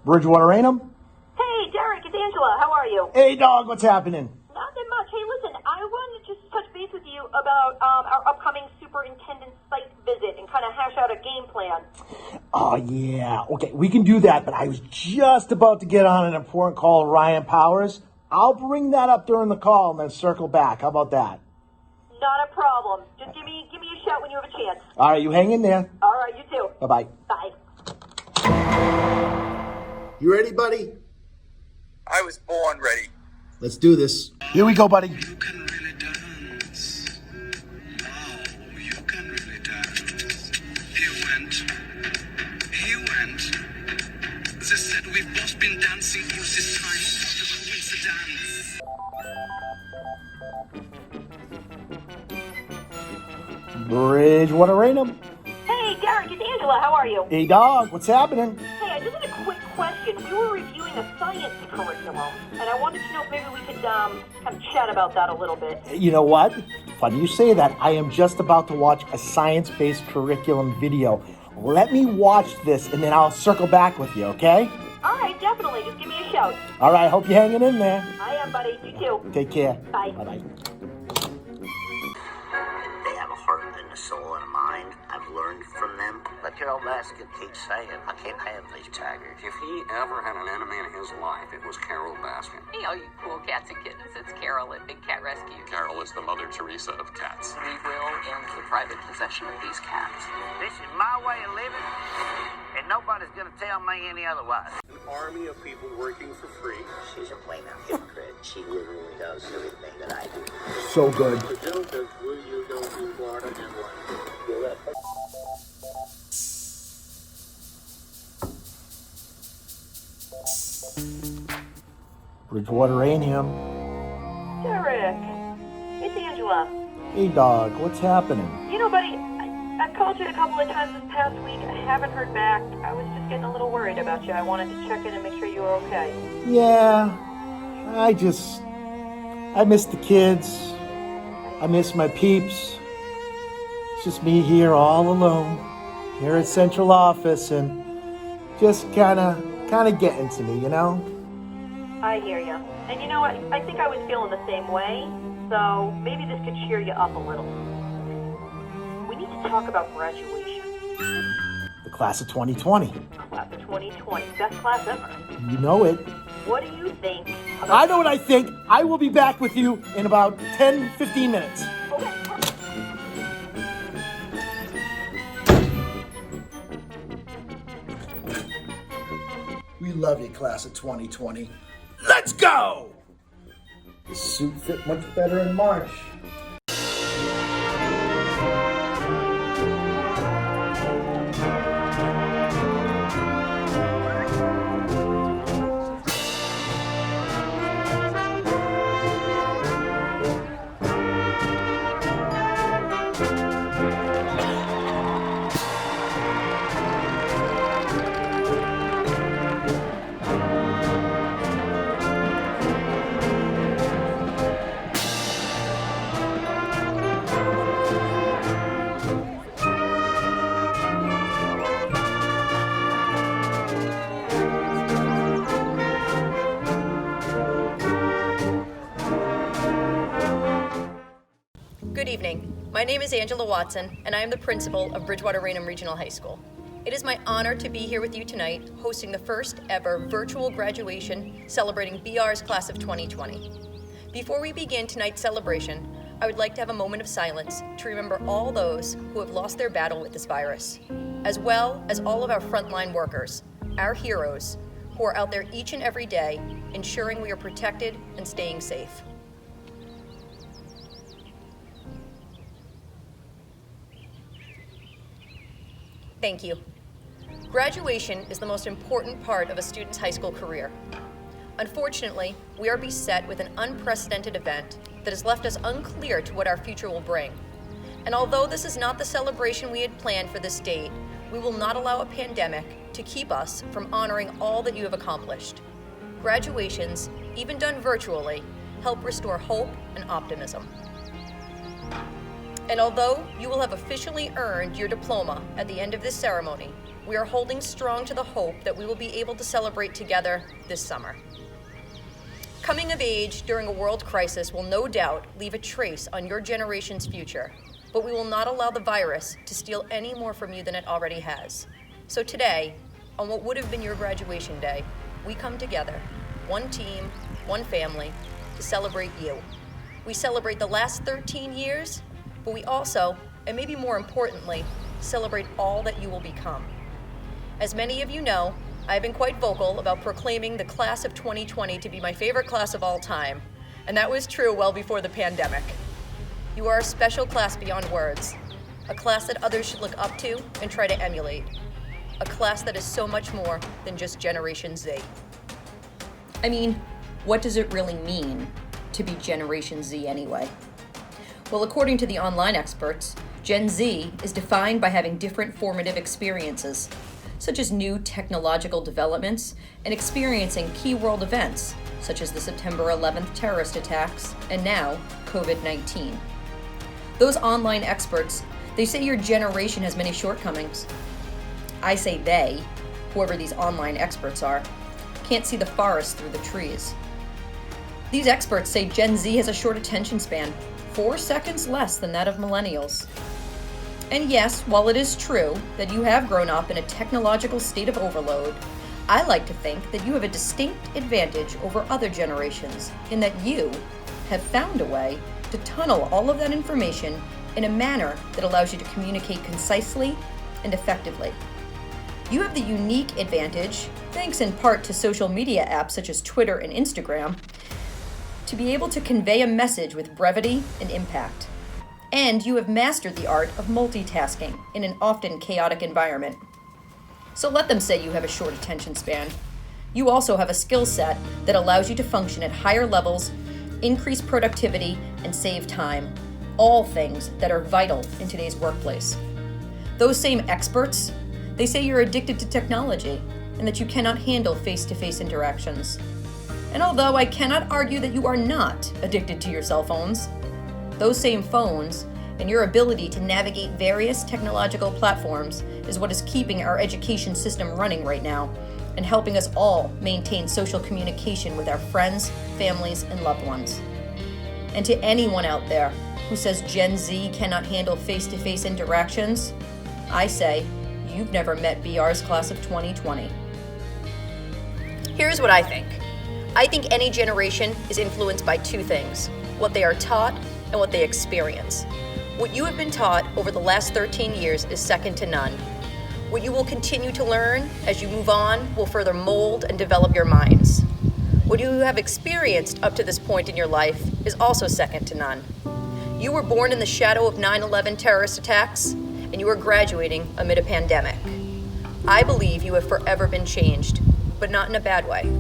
Bridgewater-Raynham? Hey, Derek, it's Angela. How are you? Hey, dog, what's happening? Nothing much. Hey, listen, I wanted to just touch base with you about our upcoming superintendent site visit and kind of hash out a game plan. Oh, yeah. Okay, we can do that, but I was just about to get on an important call with Ryan Powers. I'll bring that up during the call and then circle back. How about that? Not a problem. Just give me a shout when you have a chance. All right, you hang in there. All right, you too. Bye-bye. Bye. You ready, buddy? I was born ready. Let's do this. Here we go, buddy. You can really dance. Wow, you can really dance. He went. They said we've both been dancing all this time. What a coincidence. Bridgewater-Raynham. Hey, Derek, it's Angela. How are you? Hey, dog, what's happening? Hey, I just had a quick question. We were reviewing a science curriculum, and I wanted to know if maybe we could kind of chat about that a little bit. You know what? Funny you say that. I am just about to watch a science-based curriculum video. Let me watch this, and then I'll circle back with you, okay? All right, definitely. Just give me a shout. All right, hope you're hanging in there. I am, buddy. You too. Take care. Bye. Bye-bye. They have a heart and a soul and a mind. I've learned from them. But Carol Baskin keeps saying, I can't have these tigers. If he ever had an enemy in his life, it was Carol Baskin. Hey, all you cool cats and kittens, it's Carol at Big Cat Rescue. Carol is the Mother Teresa of cats. We will end the private possession of these cats. This is my way of living, and nobody's going to tell me any otherwise. An army of people working for free. She's a plain out hypocrite. She literally does everything that I do. So good. The joke is, will you go to Florida and what? Bridgewater-Raynham. Derek, it's Angela. Hey, dog, what's happening? You know, buddy, I've called you a couple of times this past week. I haven't heard back. I was just getting a little worried about you. I wanted to check in and make sure you were okay. Yeah, I miss the kids. I miss my peeps. It's just me here all alone, here at central office, and just kind of getting to me, you know? I hear you. And you know what? I think I was feeling the same way, so maybe this could cheer you up a little. We need to talk about graduation. The class of 2020. Class of 2020. Best class ever. You know it. What do you think about... I know what I think. I will be back with you in about 10, 15 minutes. Okay. We love you, class of 2020. Let's go! This suit fit much better in March. Good evening. My name is Angela Watson, and I am the principal of Bridgewater-Raynham Regional High School. It is my honor to be here with you tonight, hosting the first ever virtual graduation celebrating BR's class of 2020. Before we begin tonight's celebration, I would like to have a moment of silence to remember all those who have lost their battle with this virus, as well as all of our frontline workers, our heroes, who are out there each and every day ensuring we are protected and staying safe. Thank you. Graduation is the most important part of a student's high school career. Unfortunately, we are beset with an unprecedented event that has left us unclear to what our future will bring. And although this is not the celebration we had planned for this date, we will not allow a pandemic to keep us from honoring all that you have accomplished. Graduations, even done virtually, help restore hope and optimism. And although you will have officially earned your diploma at the end of this ceremony, we are holding strong to the hope that we will be able to celebrate together this summer. Coming of age during a world crisis will no doubt leave a trace on your generation's future, but we will not allow the virus to steal any more from you than it already has. So today, on what would have been your graduation day, we come together, one team, one family, to celebrate you. We celebrate the last 13 years, but we also, and maybe more importantly, celebrate all that you will become. As many of you know, I have been quite vocal about proclaiming the class of 2020 to be my favorite class of all time, and that was true well before the pandemic. You are a special class beyond words, a class that others should look up to and try to emulate, a class that is so much more than just Generation Z. I mean, what does it really mean to be Generation Z anyway? Well, according to the online experts, Gen Z is defined by having different formative experiences, such as new technological developments and experiencing key world events, such as the September 11th terrorist attacks and now COVID-19. Those online experts, they say your generation has many shortcomings. I say they, whoever these online experts are, can't see the forest through the trees. These experts say Gen Z has a short attention span, 4 seconds less than that of millennials. And yes, while it is true that you have grown up in a technological state of overload, I like to think that you have a distinct advantage over other generations in that you have found a way to tunnel all of that information in a manner that allows you to communicate concisely and effectively. You have the unique advantage, thanks in part to social media apps such as Twitter and Instagram, to be able to convey a message with brevity and impact. And you have mastered the art of multitasking in an often chaotic environment. So let them say you have a short attention span. You also have a skill set that allows you to function at higher levels, increase productivity, and save time. All things that are vital in today's workplace. Those same experts, they say you're addicted to technology and that you cannot handle face-to-face interactions. And although I cannot argue that you are not addicted to your cell phones, those same phones and your ability to navigate various technological platforms is what is keeping our education system running right now and helping us all maintain social communication with our friends, families, and loved ones. And to anyone out there who says Gen Z cannot handle face-to-face interactions, I say, you've never met BR's class of 2020. Here's what I think. I think any generation is influenced by two things: what they are taught and what they experience. What you have been taught over the last 13 years is second to none. What you will continue to learn as you move on will further mold and develop your minds. What you have experienced up to this point in your life is also second to none. You were born in the shadow of 9/11 terrorist attacks, and you are graduating amid a pandemic. I believe you have forever been changed, but not in a bad way.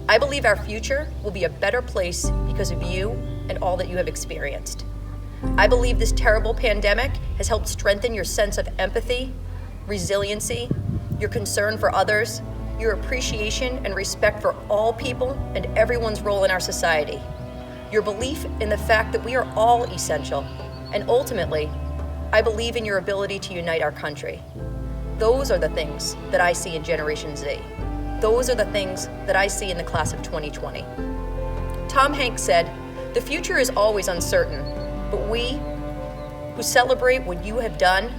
I believe our future will be a better place because of you and all that you have experienced. I believe this terrible pandemic has helped strengthen your sense of empathy, resiliency, your concern for others, your appreciation and respect for all people and everyone's role in our society, your belief in the fact that we are all essential, and ultimately, I believe in your ability to unite our country. Those are the things that I see in Generation Z. Those are the things that I see in the class of 2020. Tom Hanks said, "The future is always uncertain, but we, who celebrate what you have done,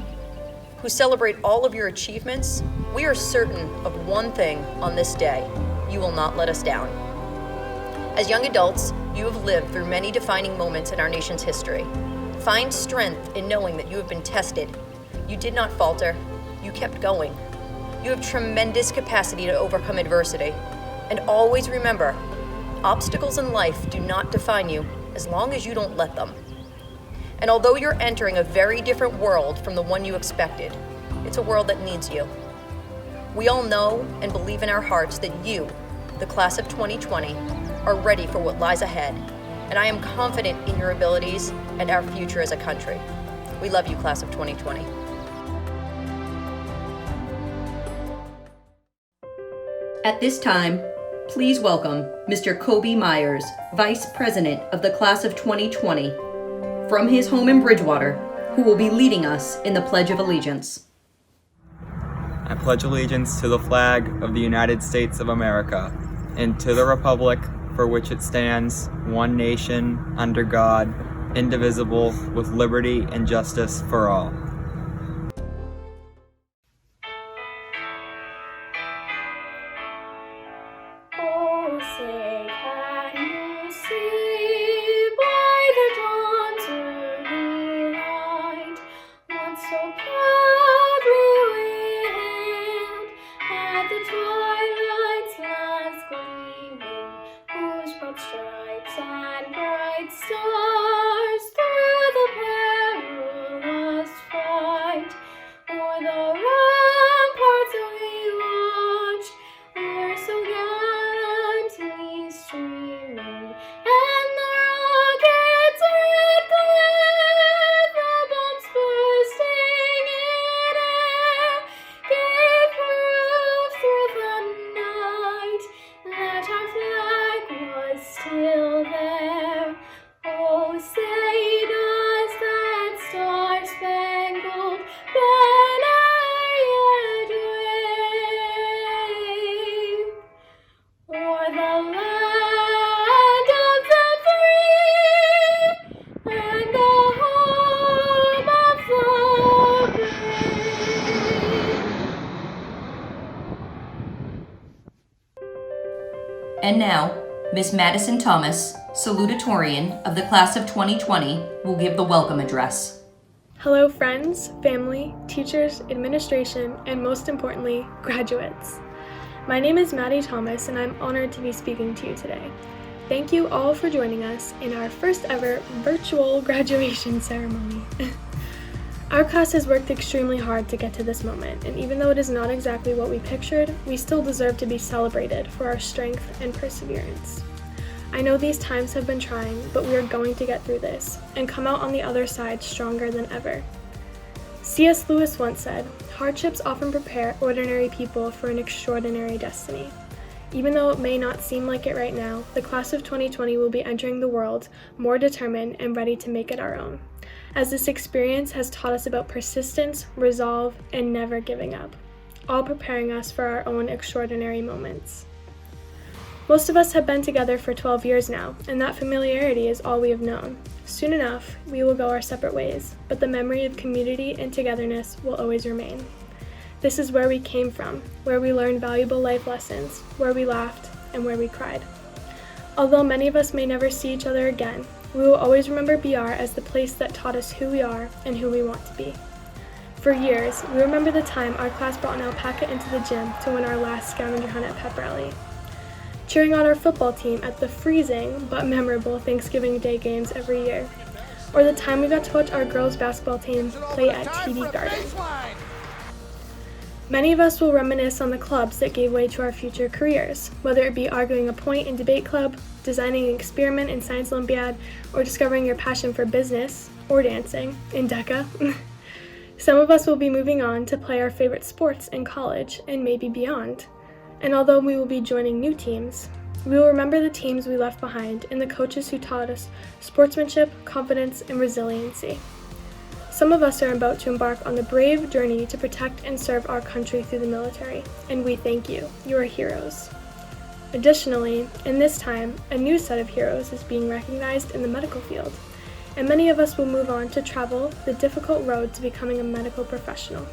who celebrate all of your achievements, we are certain of one thing on this day: you will not let us down." As young adults, you have lived through many defining moments in our nation's history. Find strength in knowing that you have been tested. You did not falter. You kept going. You have tremendous capacity to overcome adversity. And always remember, obstacles in life do not define you as long as you don't let them. And although you're entering a very different world from the one you expected, it's a world that needs you. We all know and believe in our hearts that you, the class of 2020, are ready for what lies ahead. And I am confident in your abilities and our future as a country. We love you, class of 2020. At this time, please welcome Mr. Kobe Myers, Vice President of the Class of 2020. from his home in Bridgewater, who will be leading us in the Pledge of Allegiance. I pledge allegiance to the flag of the United States of America and to the republic for which it stands, one nation, under God, indivisible, with liberty and justice for all. Oh, say, can you see by the dawn's early light, once so proudly we hailed at the twilight's last gleaming, whose broad stripes and bright stars through the perilous fight o'er the ramparts we watched were so gallantly streaming, and the rockets' red glare, the bombs bursting in air, gave proof through the night that our flag was still there. Oh, say does that star-spangled banner yet wave o'er the land of the free and the home of the brave? And now, Miss Madison Thomas, salutatorian of the class of 2020, will give the welcome address. Hello friends, family, teachers, administration, and most importantly, graduates. My name is Maddie Thomas and I'm honored to be speaking to you today. Thank you all for joining us in our first ever virtual graduation ceremony. Our class has worked extremely hard to get to this moment, and even though it is not exactly what we pictured, we still deserve to be celebrated for our strength and perseverance. I know these times have been trying, but we are going to get through this and come out on the other side stronger than ever. C.S. Lewis once said, "Hardships often prepare ordinary people for an extraordinary destiny." Even though it may not seem like it right now, the class of 2020 will be entering the world more determined and ready to make it our own, as this experience has taught us about persistence, resolve, and never giving up, all preparing us for our own extraordinary moments. Most of us have been together for 12 years now, and that familiarity is all we have known. Soon enough, we will go our separate ways, but the memory of community and togetherness will always remain. This is where we came from, where we learned valuable life lessons, where we laughed, and where we cried. Although many of us may never see each other again, we will always remember BR as the place that taught us who we are and who we want to be. For years, we remember the time our class brought an alpaca into the gym to win our last scavenger hunt at pep rally, cheering on our football team at the freezing but memorable Thanksgiving Day games every year, or the time we got to watch our girls' basketball team play at TD Garden. Many of us will reminisce on the clubs that gave way to our future careers, whether it be arguing a point in debate club, designing an experiment in Science Olympiad, or discovering your passion for business, or dancing, in DECA. Some of us will be moving on to play our favorite sports in college, and maybe beyond. And although we will be joining new teams, we will remember the teams we left behind and the coaches who taught us sportsmanship, confidence, and resiliency. Some of us are about to embark on the brave journey to protect and serve our country through the military, and we thank you. You are heroes. Additionally, in this time, a new set of heroes is being recognized in the medical field, and many of us will move on to travel the difficult road to becoming a medical professional.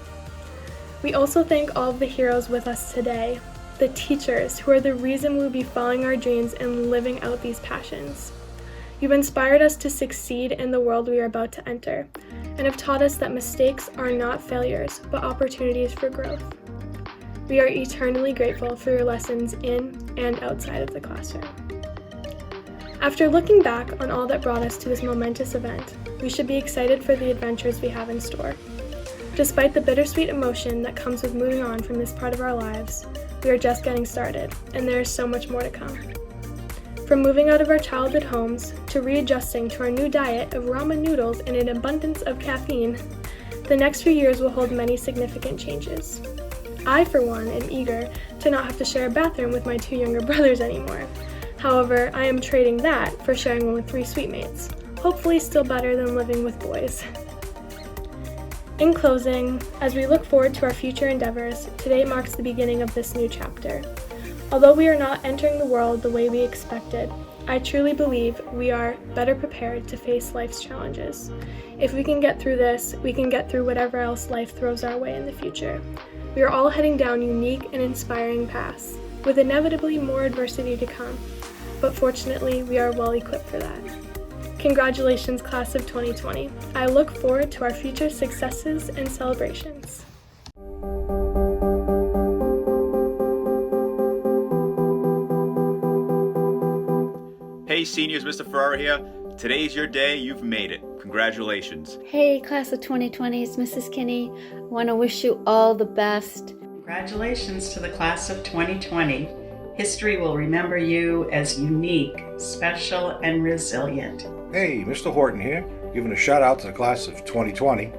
We also thank all of the heroes with us today, the teachers who are the reason we'll be following our dreams and living out these passions. You've inspired us to succeed in the world we are about to enter, and have taught us that mistakes are not failures, but opportunities for growth. We are eternally grateful for your lessons in and outside of the classroom. After looking back on all that brought us to this momentous event, we should be excited for the adventures we have in store. Despite the bittersweet emotion that comes with moving on from this part of our lives, we are just getting started, and there is so much more to come. From moving out of our childhood homes to readjusting to our new diet of ramen noodles and an abundance of caffeine, the next few years will hold many significant changes. I, for one, am eager to not have to share a bathroom with my 2 younger brothers anymore. However, I am trading that for sharing one with 3 suite mates, hopefully still better than living with boys. In closing, as we look forward to our future endeavors, today marks the beginning of this new chapter. Although we are not entering the world the way we expected, I truly believe we are better prepared to face life's challenges. If we can get through this, we can get through whatever else life throws our way in the future. We are all heading down unique and inspiring paths, with inevitably more adversity to come, but fortunately, we are well equipped for that. Congratulations, class of 2020. I look forward to our future successes and celebrations. Hey seniors, Mr. Ferrara here. Today's your day, you've made it. Congratulations. Hey, class of 2020, it's Mrs. Kinney. I want to wish you all the best. Congratulations to the class of 2020. History will remember you as unique, special, and resilient. Hey, Mr. Horton here, giving a shout out to the class of 2020.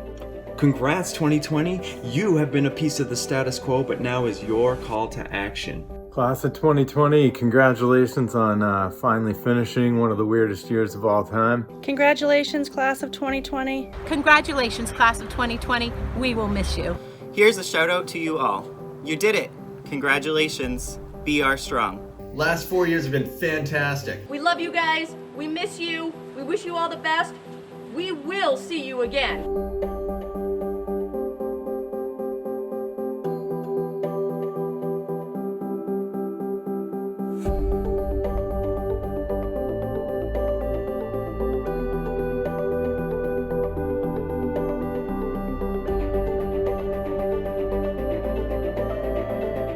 Congrats 2020, you have been a piece of the status quo, but now is your call to action. Class of 2020, congratulations on finally finishing one of the weirdest years of all time. Congratulations, class of 2020. Congratulations, class of 2020. We will miss you. Here's a shout out to you all. You did it. Congratulations. BR Strong. Last 4 years have been fantastic. We love you guys. We miss you. We wish you all the best. We will see you again.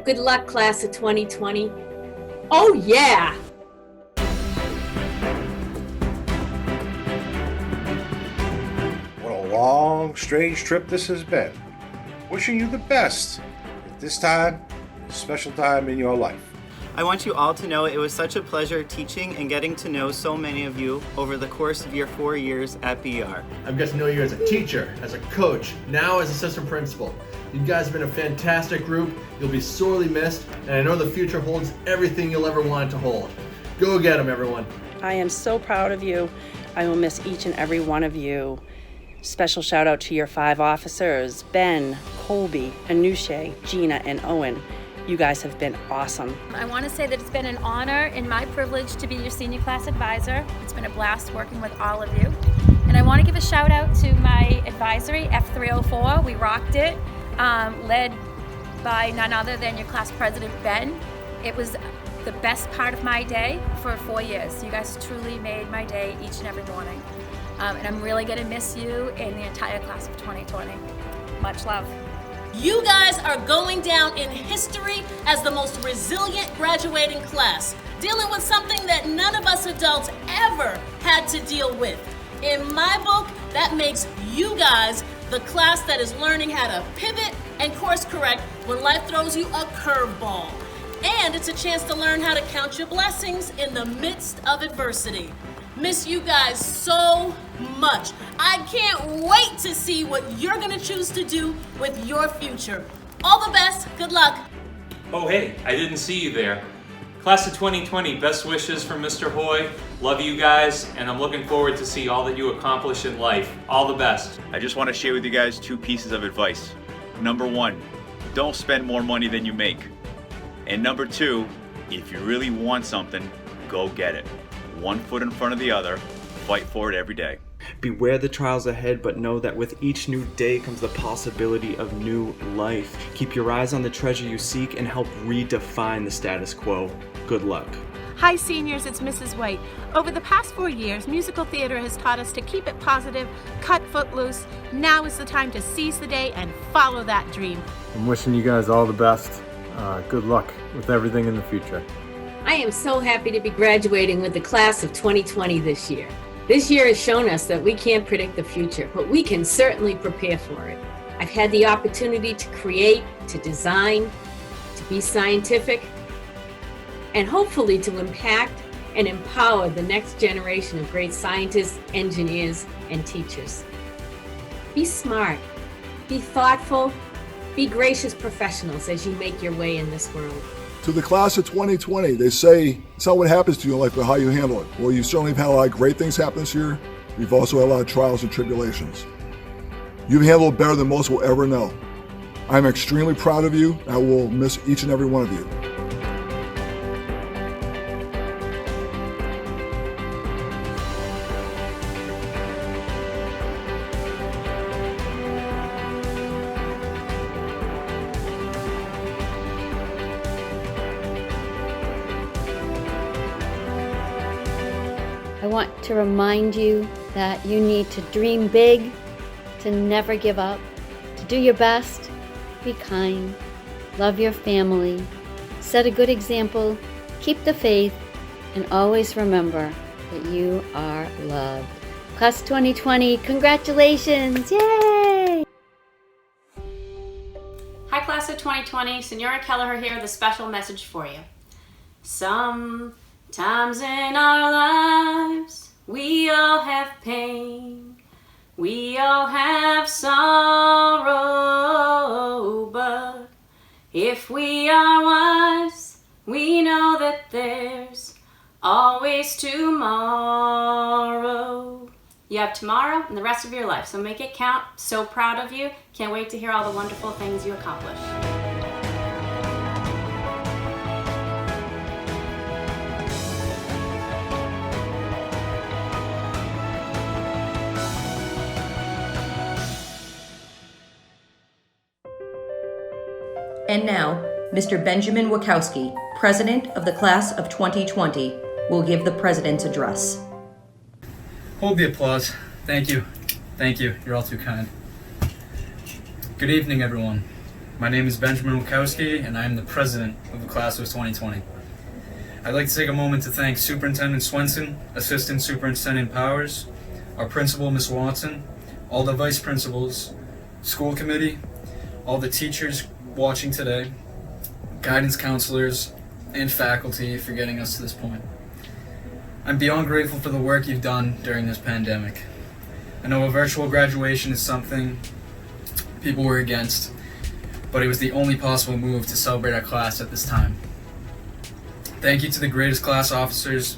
Good luck, class of 2020. Oh, yeah! What a long, strange trip this has been. Wishing you the best at this time, a special time in your life. I want you all to know it was such a pleasure teaching and getting to know so many of you over the course of your 4 years at BR. I've got to know you as a teacher, as a coach, now as assistant principal. You guys have been a fantastic group. You'll be sorely missed, and I know the future holds everything you'll ever want it to hold. Go get them, everyone. I am so proud of you. I will miss each and every one of you. Special shout out to your 5 officers, Ben, Colby, Anusha, Gina, and Owen. You guys have been awesome. I want to say that it's been an honor and my privilege to be your senior class advisor. It's been a blast working with all of you. And I want to give a shout out to my advisory, F304. We rocked it. Led by none other than your class president, Ben. It was the best part of my day for 4 years. You guys truly made my day each and every morning. And I'm really gonna miss you and the entire class of 2020. Much love. You guys are going down in history as the most resilient graduating class, dealing with something that none of us adults ever had to deal with. In my book, that makes you guys the class that is learning how to pivot and course correct when life throws you a curveball. And it's a chance to learn how to count your blessings in the midst of adversity. Miss you guys so much. I can't wait to see what you're gonna choose to do with your future. All the best, good luck. Oh hey, I didn't see you there. Class of 2020, best wishes from Mr. Hoy. Love you guys, and I'm looking forward to see all that you accomplish in life. All the best. I just want to share with you guys 2 pieces of advice. Number 1, don't spend more money than you make. And number 2, if you really want something, go get it. One foot in front of the other, fight for it every day. Beware the trials ahead, but know that with each new day comes the possibility of new life. Keep your eyes on the treasure you seek and help redefine the status quo. Good luck. Hi seniors, it's Mrs. White. Over the past 4 years, musical theater has taught us to keep it positive, cut footloose. Now is the time to seize the day and follow that dream. I'm wishing you guys all the best. Good luck with everything in the future. I am so happy to be graduating with the class of 2020 this year. This year has shown us that we can't predict the future, but we can certainly prepare for it. I've had the opportunity to create, to design, to be scientific, and hopefully to impact and empower the next generation of great scientists, engineers, and teachers. Be smart, be thoughtful, be gracious professionals as you make your way in this world. To the class of 2020, they say it's not what happens to you in life, but how you handle it. Well, you certainly have had a lot of great things happen this year, We've also had a lot of trials and tribulations. You've handled better than most will ever know. I'm extremely proud of you, and I will miss each and every one of you. I want to remind you that you need to dream big, to never give up, to do your best, be kind, love your family, set a good example, keep the faith, and always remember that you are loved. Class 2020, congratulations! Yay! Hi, Class of 2020. Senora Kelleher here with a special message for you. Sometimes in our lives, we all have pain. We all have sorrow, but if we are wise, we know that there's always tomorrow. You have tomorrow and the rest of your life, so make it count. So proud of you. Can't wait to hear all the wonderful things you accomplish. And now, Mr. Benjamin Wachowski, President of the Class of 2020, will give the President's Address. Hold the applause. Thank you. Thank you. You're all too kind. Good evening, everyone. My name is Benjamin Wachowski, and I am the President of the Class of 2020. I'd like to take a moment to thank Superintendent Swenson, Assistant Superintendent Powers, our Principal, Ms. Watson, all the Vice Principals, School Committee, all the teachers watching today, guidance counselors, and faculty for getting us to this point. I'm beyond grateful for the work you've done during this pandemic. I know a virtual graduation is something people were against, but it was the only possible move to celebrate our class at this time. Thank you to the greatest class officers,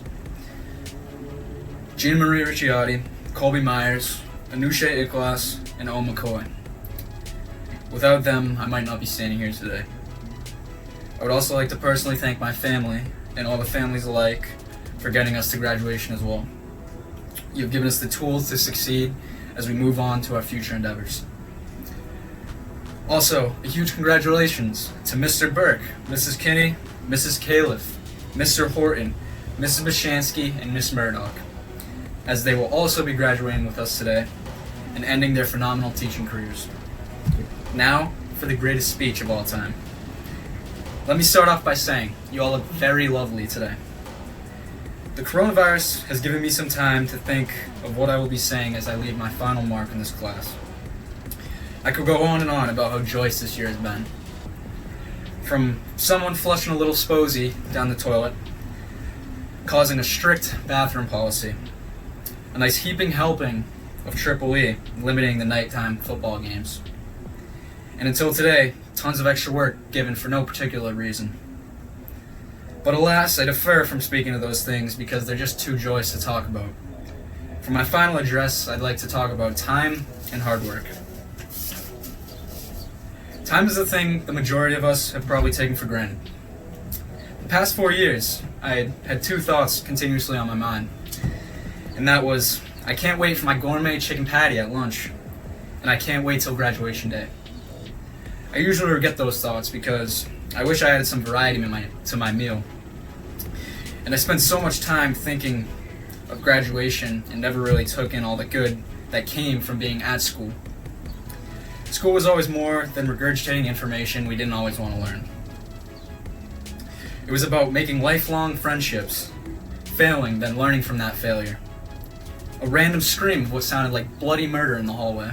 Gina Marie Ricciotti, Colby Myers, Anusha Iklas, and O. McCoy. Without them, I might not be standing here today. I would also like to personally thank my family and all the families alike for getting us to graduation as well. You've given us the tools to succeed as we move on to our future endeavors. Also, a huge congratulations to Mr. Burke, Mrs. Kinney, Mrs. Califf, Mr. Horton, Mrs. Bashansky, and Miss Murdoch, as they will also be graduating with us today and ending their phenomenal teaching careers. Now, for the greatest speech of all time. Let me start off by saying, you all look very lovely today. The coronavirus has given me some time to think of what I will be saying as I leave my final mark in this class. I could go on and on about how joyous this year has been. From someone flushing a little Sposey down the toilet, causing a strict bathroom policy, a nice heaping helping of Triple E, limiting the nighttime football games, and until today, tons of extra work given for no particular reason. But alas, I defer from speaking of those things because they're just too joyous to talk about. For my final address, I'd like to talk about time and hard work. Time is the thing the majority of us have probably taken for granted. The past 4 years, I had two thoughts continuously on my mind. And that was, I can't wait for my gourmet chicken patty at lunch, and I can't wait till graduation day. I usually forget those thoughts because I wish I added some variety to my meal. And I spent so much time thinking of graduation and never really took in all the good that came from being at school. School was always more than regurgitating information we didn't always want to learn. It was about making lifelong friendships, failing, then learning from that failure. A random scream of what sounded like bloody murder in the hallway,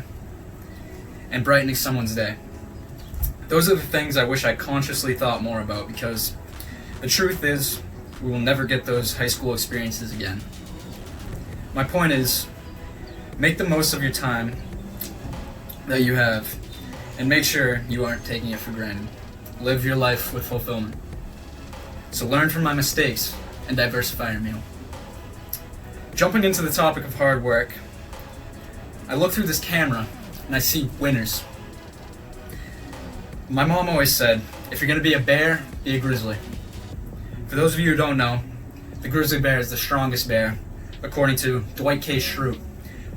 and brightening someone's day. Those are the things I wish I consciously thought more about because the truth is, we will never get those high school experiences again. My point is, make the most of your time that you have and make sure you aren't taking it for granted. Live your life with fulfillment. So learn from my mistakes and diversify your meal. Jumping into the topic of hard work, I look through this camera and I see winners. My mom always said, if you're gonna be a bear, be a grizzly. For those of you who don't know, the grizzly bear is the strongest bear, according to Dwight K. Schrute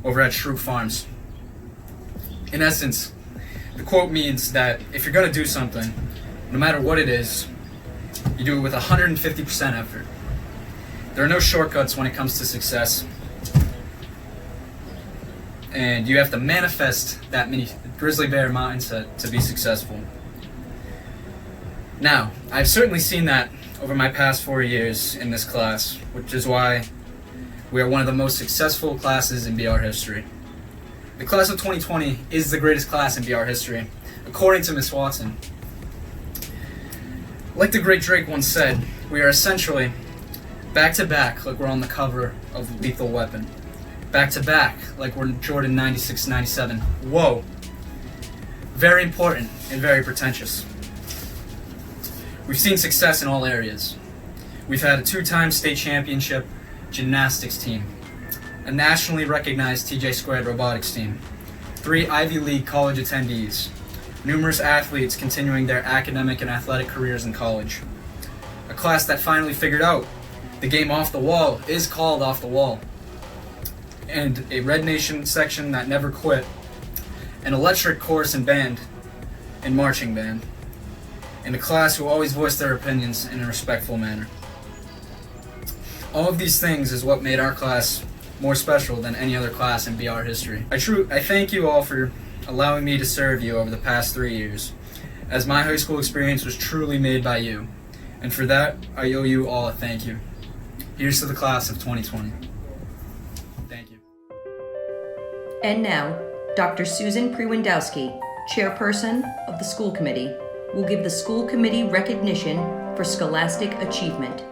over at Schrute Farms. In essence, the quote means that if you're gonna do something, no matter what it is, you do it with 150% effort. There are no shortcuts when it comes to success. And you have to manifest that grizzly bear mindset to be successful. Now, I've certainly seen that over my past 4 years in this class, which is why we are one of the most successful classes in BR history. The class of 2020 is the greatest class in BR history, according to Miss Watson. Like the great Drake once said, we are essentially back to back like we're on the cover of Lethal Weapon. Back to back like we're Jordan 96-97. Whoa. Very important and very pretentious. We've seen success in all areas. We've had a 2-time state championship gymnastics team, a nationally recognized TJ² robotics team, 3 Ivy League college attendees, numerous athletes continuing their academic and athletic careers in college, a class that finally figured out the game off the wall is called off the wall, and a Red Nation section that never quit, an electric chorus and band and marching band, and a class who always voiced their opinions in a respectful manner. All of these things is what made our class more special than any other class in BR history. I thank you all for allowing me to serve you over the past 3 years, as my high school experience was truly made by you, and for that, I owe you all a thank you. Here's to the class of 2020. Thank you. And now, Dr. Susan Prewandowski, Chairperson of the School Committee, will give the School Committee recognition for scholastic achievement.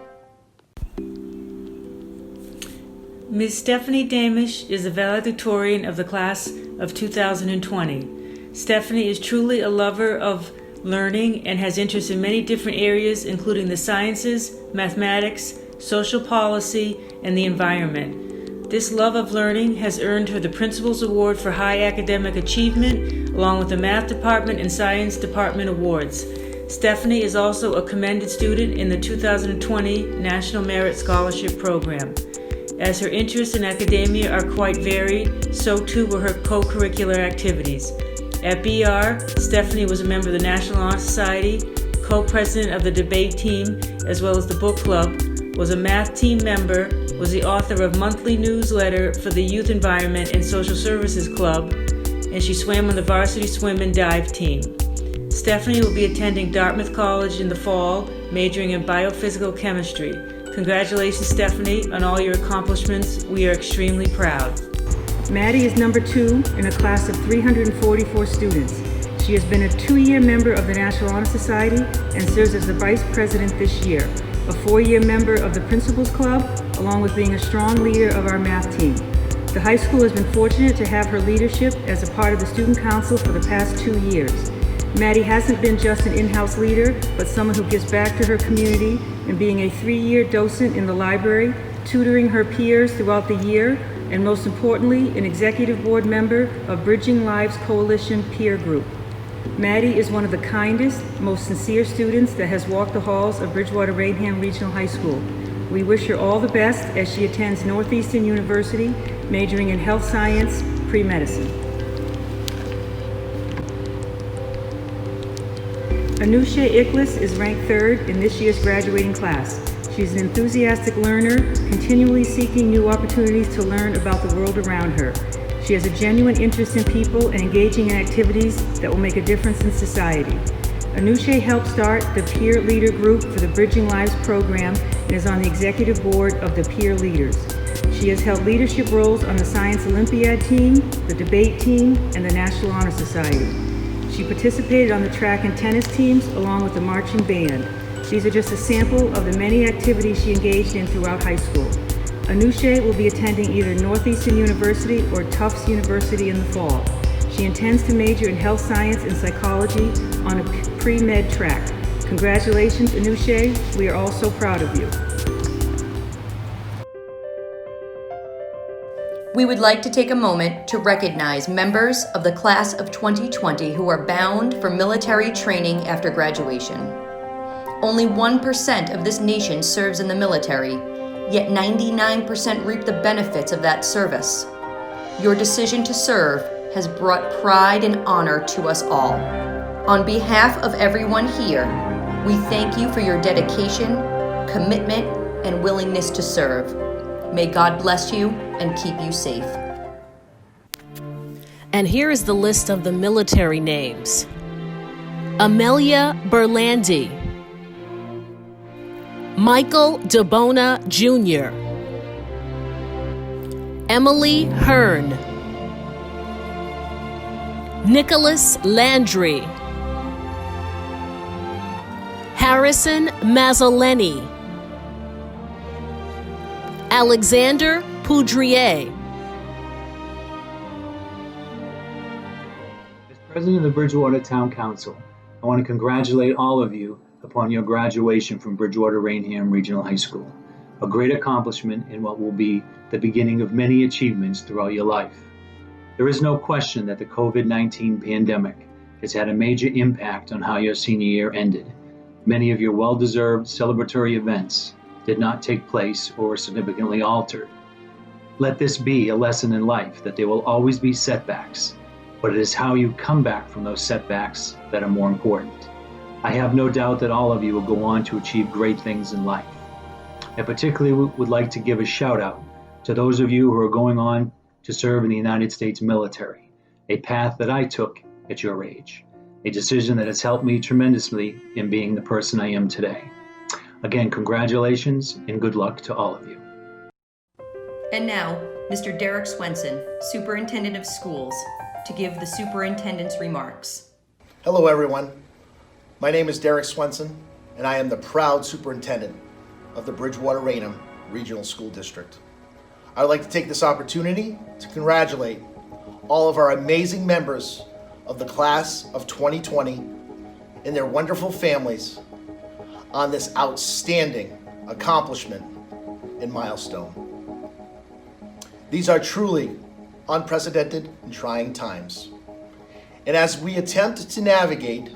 Ms. Stephanie Damish is a valedictorian of the class of 2020. Stephanie is truly a lover of learning and has interests in many different areas, including the sciences, mathematics, social policy, and the environment. This love of learning has earned her the Principal's Award for High Academic Achievement, along with the Math Department and Science Department Awards. Stephanie is also a commended student in the 2020 National Merit Scholarship Program. As her interests in academia are quite varied, so too were her co-curricular activities. At BR, Stephanie was a member of the National Honor Society, co-president of the debate team, as well as the book club, was a math team member, was the author of monthly newsletter for the Youth Environment and Social Services Club, and she swam on the varsity swim and dive team. Stephanie will be attending Dartmouth College in the fall, majoring in biophysical chemistry. Congratulations, Stephanie, on all your accomplishments. We are extremely proud. Maddie is number 2 in a class of 344 students. She has been a 2-year member of the National Honor Society and serves as the vice president this year, a 4-year member of the Principals Club, along with being a strong leader of our math team. The high school has been fortunate to have her leadership as a part of the student council for the past 2 years. Maddie hasn't been just an in-house leader, but someone who gives back to her community and being a 3-year docent in the library, tutoring her peers throughout the year, and most importantly, an executive board member of Bridging Lives Coalition peer group. Maddie is one of the kindest, most sincere students that has walked the halls of Bridgewater-Raynham Regional High School. We wish her all the best as she attends Northeastern University, majoring in health science, pre-medicine. Anusha Iklis is ranked 3rd in this year's graduating class. She's an enthusiastic learner, continually seeking new opportunities to learn about the world around her. She has a genuine interest in people and engaging in activities that will make a difference in society. Anusha helped start the Peer Leader Group for the Bridging Lives program and is on the executive board of the Peer Leaders. She has held leadership roles on the Science Olympiad team, the debate team, and the National Honor Society. She participated on the track and tennis teams along with the marching band. These are just a sample of the many activities she engaged in throughout high school. Anusha will be attending either Northeastern University or Tufts University in the fall. She intends to major in health science and psychology on a pre-med track. Congratulations, Anusha. We are all so proud of you. We would like to take a moment to recognize members of the class of 2020 who are bound for military training after graduation. Only 1% of this nation serves in the military, yet 99% reap the benefits of that service. Your decision to serve has brought pride and honor to us all. On behalf of everyone here, we thank you for your dedication, commitment, and willingness to serve. May God bless you and keep you safe. And here is the list of the military names. Amelia Berlandi, Michael DeBona Jr., Emily Hearn, Nicholas Landry, Harrison Mazzoleni, Alexander Poudrier. As President of the Bridgewater Town Council, I want to congratulate all of you upon your graduation from Bridgewater-Raynham Regional High School, a great accomplishment in what will be the beginning of many achievements throughout your life. There is no question that the COVID-19 pandemic has had a major impact on how your senior year ended. Many of your well-deserved celebratory events did not take place or were significantly altered. Let this be a lesson in life that there will always be setbacks, but it is how you come back from those setbacks that are more important. I have no doubt that all of you will go on to achieve great things in life. I particularly would like to give a shout out to those of you who are going on to serve in the United States military, a path that I took at your age, a decision that has helped me tremendously in being the person I am today. Again, congratulations and good luck to all of you. And now, Mr. Derek Swenson, Superintendent of Schools, to give the superintendent's remarks. Hello, everyone. My name is Derek Swenson, and I am the proud superintendent of the Bridgewater-Raynham Regional School District. I would like to take this opportunity to congratulate all of our amazing members of the class of 2020 and their wonderful families on this outstanding accomplishment and milestone. These are truly unprecedented and trying times. And as we attempt to navigate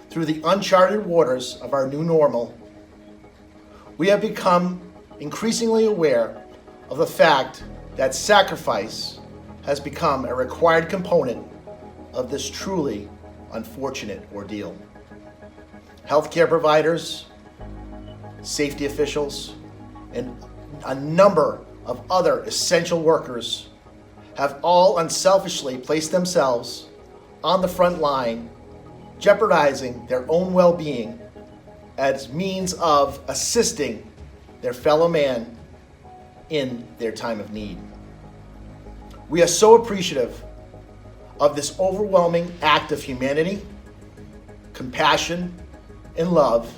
through the uncharted waters of our new normal, we have become increasingly aware of the fact that sacrifice has become a required component of this truly unfortunate ordeal. Healthcare providers, safety officials, and a number of other essential workers have all unselfishly placed themselves on the front line, jeopardizing their own well-being as means of assisting their fellow man in their time of need. We are so appreciative of this overwhelming act of humanity, compassion, and love,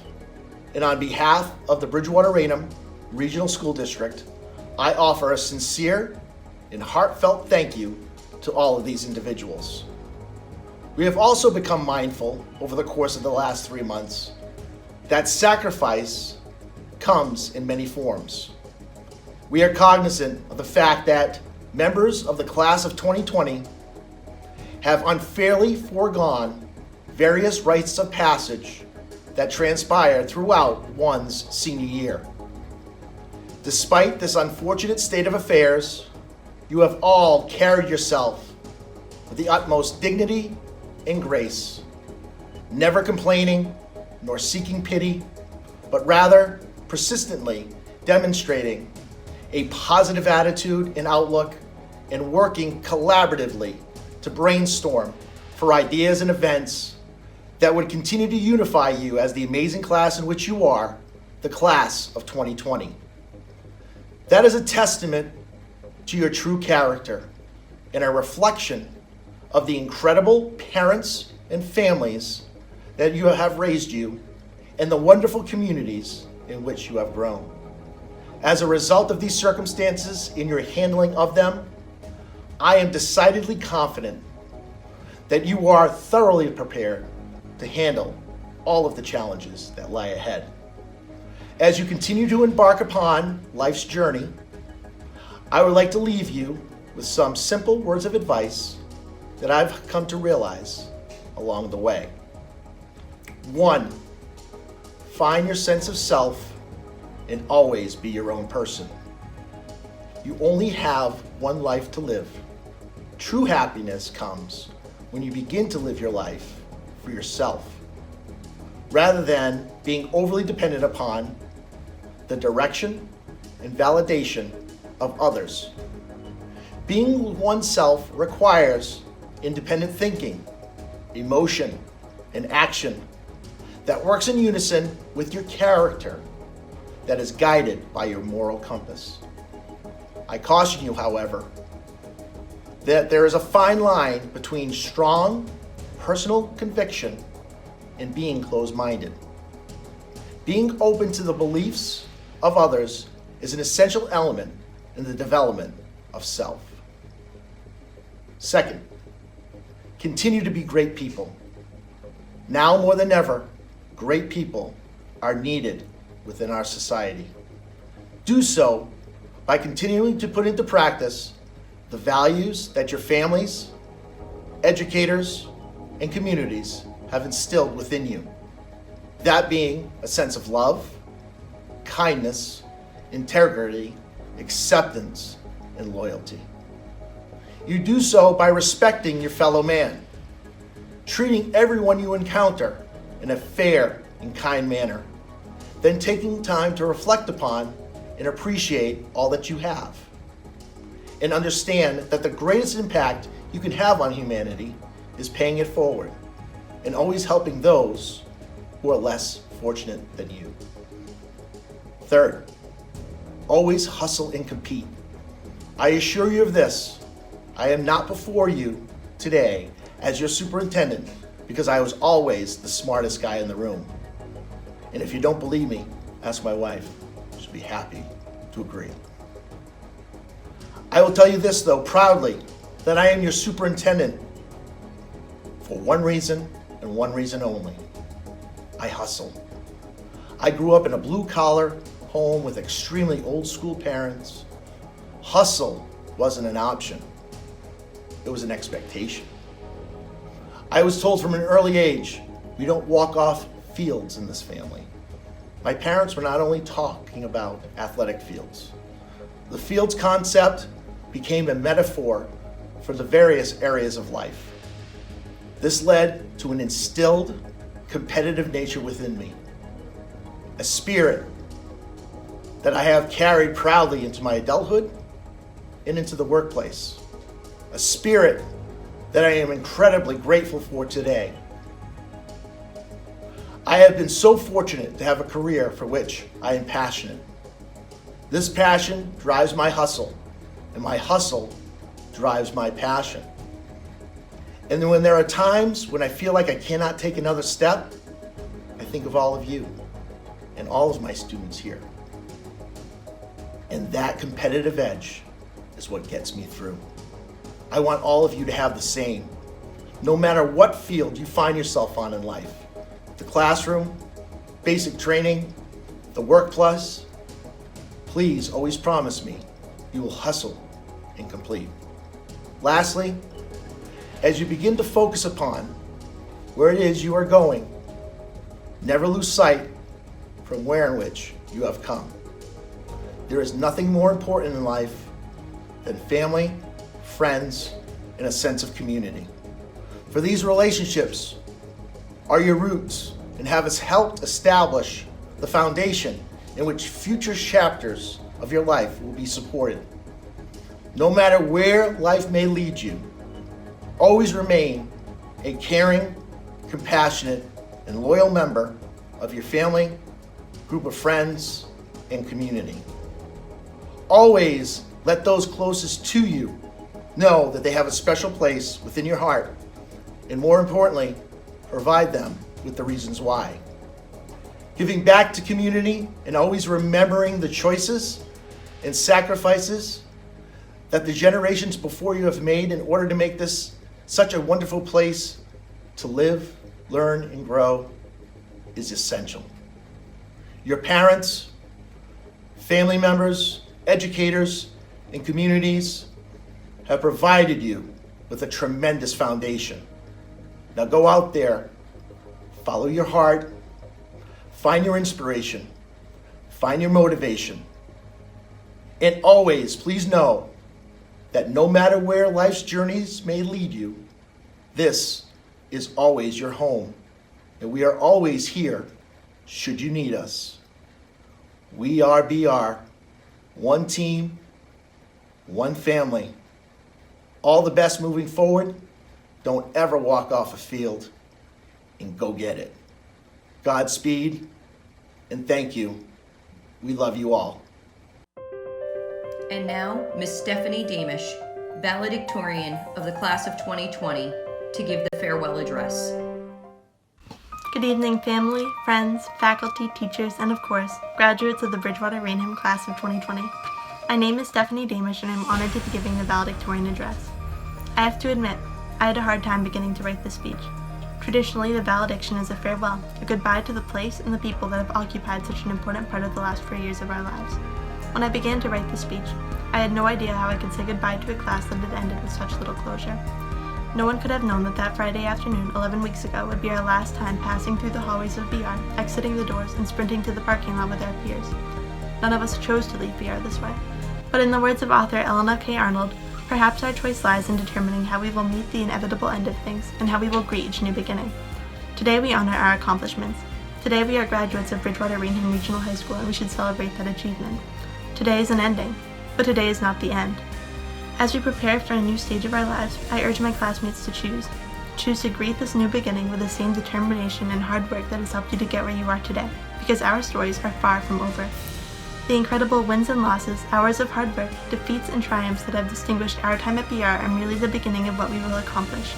and on behalf of the Bridgewater-Raynham Regional School District, I offer a sincere and heartfelt thank you to all of these individuals. We have also become mindful over the course of the last 3 months that sacrifice comes in many forms. We are cognizant of the fact that members of the class of 2020 have unfairly foregone various rites of passage that transpire throughout one's senior year. Despite this unfortunate state of affairs, you have all carried yourself with the utmost dignity and grace, never complaining nor seeking pity, but rather persistently demonstrating a positive attitude and outlook and working collaboratively to brainstorm for ideas and events that would continue to unify you as the amazing class in which you are, the class of 2020. That is a testament to your true character and a reflection of the incredible parents and families that you have raised you and the wonderful communities in which you have grown. As a result of these circumstances in your handling of them, I am decidedly confident that you are thoroughly prepared to handle all of the challenges that lie ahead. As you continue to embark upon life's journey, I would like to leave you with some simple words of advice that I've come to realize along the way. 1, find your sense of self and always be your own person. You only have one life to live. True happiness comes when you begin to live your life for yourself, rather than being overly dependent upon the direction and validation of others. Being oneself requires independent thinking, emotion, and action that works in unison with your character, that is guided by your moral compass. I caution you, however, that there is a fine line between strong personal conviction and being closed-minded. Being open to the beliefs of others is an essential element in the development of self. Second, continue to be great people. Now more than ever, great people are needed within our society. Do so by continuing to put into practice the values that your families, educators, and communities have instilled within you. That being a sense of love, kindness, integrity, acceptance, and loyalty. You do so by respecting your fellow man, treating everyone you encounter in a fair and kind manner, then taking time to reflect upon and appreciate all that you have, and understand that the greatest impact you can have on humanity is paying it forward and always helping those who are less fortunate than you. Third, always hustle and compete. I assure you of this, I am not before you today as your superintendent because I was always the smartest guy in the room. And if you don't believe me, ask my wife. She'll be happy to agree. I will tell you this, though, proudly, that I am your superintendent for one reason and one reason only. I hustle. I grew up in a blue-collar home with extremely old-school parents. Hustle wasn't an option. It was an expectation. I was told from an early age, we don't walk off fields in this family. My parents were not only talking about athletic fields. The fields concept became a metaphor for the various areas of life. This led to an instilled competitive nature within me, a spirit that I have carried proudly into my adulthood and into the workplace, a spirit that I am incredibly grateful for today. I have been so fortunate to have a career for which I am passionate. This passion drives my hustle, and my hustle drives my passion. And when there are times when I feel like I cannot take another step, I think of all of you and all of my students here. And that competitive edge is what gets me through. I want all of you to have the same, no matter what field you find yourself on in life. The classroom, basic training, the workplace. Please always promise me you will hustle and complete. Lastly, as you begin to focus upon where it is you are going, never lose sight from where in which you have come. There is nothing more important in life than family, friends, and a sense of community. For these relationships are your roots and have helped establish the foundation in which future chapters of your life will be supported. No matter where life may lead you, always remain a caring, compassionate, and loyal member of your family, group of friends, and community. Always let those closest to you know that they have a special place within your heart, and more importantly, provide them with the reasons why. Giving back to community and always remembering the choices and sacrifices that the generations before you have made in order to make this such a wonderful place to live, learn, and grow is essential. Your parents, family members, educators, and communities have provided you with a tremendous foundation. Now go out there, follow your heart, find your inspiration, find your motivation, and always please know that no matter where life's journeys may lead you, this is always your home, and we are always here should you need us. We are BR, one team, one family. All the best moving forward. Don't ever walk off a field, and go get it. Godspeed, and thank you. We love you all. And now, Miss Stephanie Damish, valedictorian of the class of 2020, to give the farewell address. Good evening, family, friends, faculty, teachers, and of course, graduates of the Bridgewater-Raynham class of 2020. My name is Stephanie Damish, and I'm honored to be giving the valedictorian address. I have to admit, I had a hard time beginning to write this speech. Traditionally, the valediction is a farewell, a goodbye to the place and the people that have occupied such an important part of the last 4 years of our lives. When I began to write this speech, I had no idea how I could say goodbye to a class that had ended with such little closure. No one could have known that Friday afternoon, 11 weeks ago, would be our last time passing through the hallways of BR, exiting the doors, and sprinting to the parking lot with our peers. None of us chose to leave BR this way. But in the words of author Eleanor K. Arnold, perhaps our choice lies in determining how we will meet the inevitable end of things and how we will greet each new beginning. Today we honor our accomplishments. Today we are graduates of Bridgewater-Raynham Regional High School, and we should celebrate that achievement. Today is an ending, but today is not the end. As we prepare for a new stage of our lives, I urge my classmates to choose. Choose to greet this new beginning with the same determination and hard work that has helped you to get where you are today, because our stories are far from over. The incredible wins and losses, hours of hard work, defeats and triumphs that have distinguished our time at BR are merely the beginning of what we will accomplish.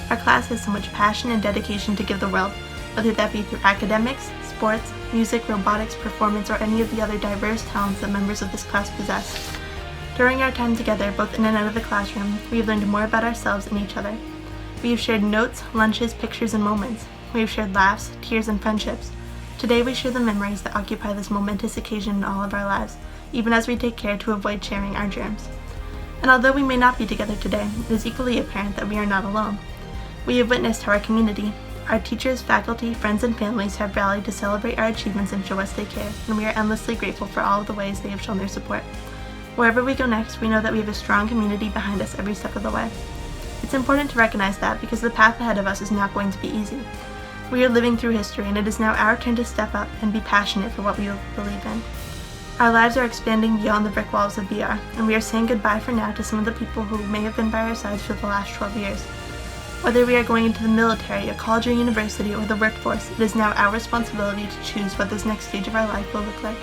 Our class has so much passion and dedication to give the world, whether that be through academics, sports, music, robotics, performance, or any of the other diverse talents that members of this class possess. During our time together, both in and out of the classroom, we have learned more about ourselves and each other. We have shared notes, lunches, pictures, and moments. We have shared laughs, tears, and friendships. Today we share the memories that occupy this momentous occasion in all of our lives, even as we take care to avoid sharing our germs. And although we may not be together today, it is equally apparent that we are not alone. We have witnessed how our community, our teachers, faculty, friends, and families have rallied to celebrate our achievements and show us they care, and we are endlessly grateful for all of the ways they have shown their support. Wherever we go next, we know that we have a strong community behind us every step of the way. It's important to recognize that because the path ahead of us is not going to be easy. We are living through history, and it is now our turn to step up and be passionate for what we believe in. Our lives are expanding beyond the brick walls of BR, and we are saying goodbye for now to some of the people who may have been by our sides for the last 12 years. Whether we are going into the military, a college or university, or the workforce, it is now our responsibility to choose what this next stage of our life will look like.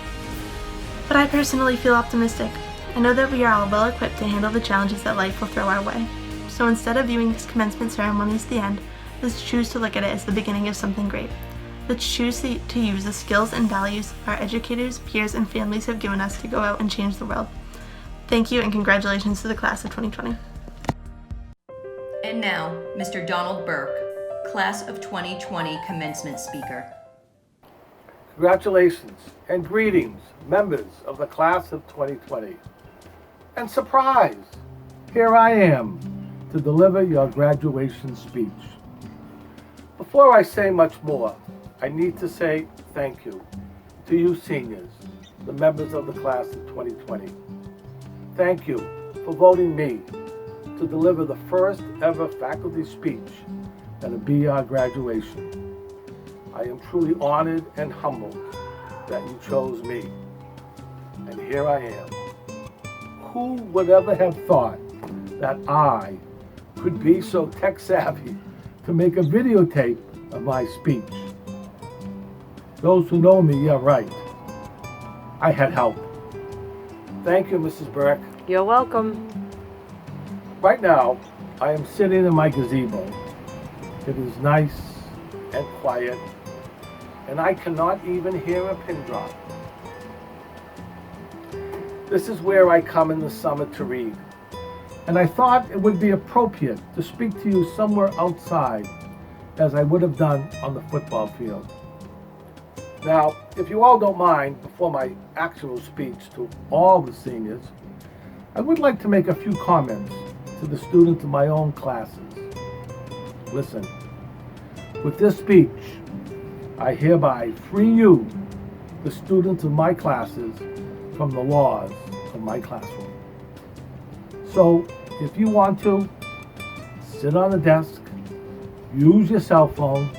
But I personally feel optimistic. I know that we are all well equipped to handle the challenges that life will throw our way. So instead of viewing this commencement ceremony as the end, let's choose to look at it as the beginning of something great. Let's choose to use the skills and values our educators, peers, and families have given us to go out and change the world. Thank you, and congratulations to the class of 2020. And now, Mr. Donald Burke, class of 2020 commencement speaker. Congratulations and greetings, members of the class of 2020. And surprise, here I am to deliver your graduation speech. Before I say much more, I need to say thank you to you seniors, the members of the class of 2020. Thank you for voting me to deliver the first ever faculty speech at a BR graduation. I am truly honored and humbled that you chose me. And here I am. Who would ever have thought that I could be so tech savvy to make a videotape of my speech? Those who know me, yeah, right. I had help. Thank you, Mrs. Burke. You're welcome. Right now, I am sitting in my gazebo. It is nice and quiet, and I cannot even hear a pin drop. This is where I come in the summer to read, and I thought it would be appropriate to speak to you somewhere outside, as I would have done on the football field. Now, if you all don't mind, before my actual speech to all the seniors, I would like to make a few comments to the students of my own classes. Listen, with this speech, I hereby free you, the students of my classes, from the laws of my classroom. So, if you want to, sit on the desk, use your cell phone,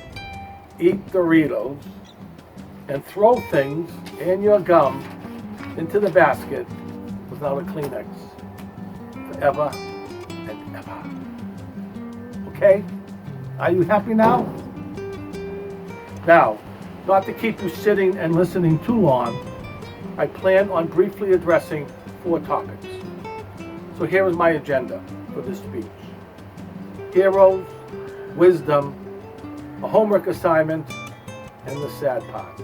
eat Doritos, and throw things and your gum into the basket without a Kleenex forever and ever. Okay? Are you happy now? Now, not to keep you sitting and listening too long, I plan on briefly addressing 4 topics. So here is my agenda for this speech. Heroes, wisdom, a homework assignment, and the sad part.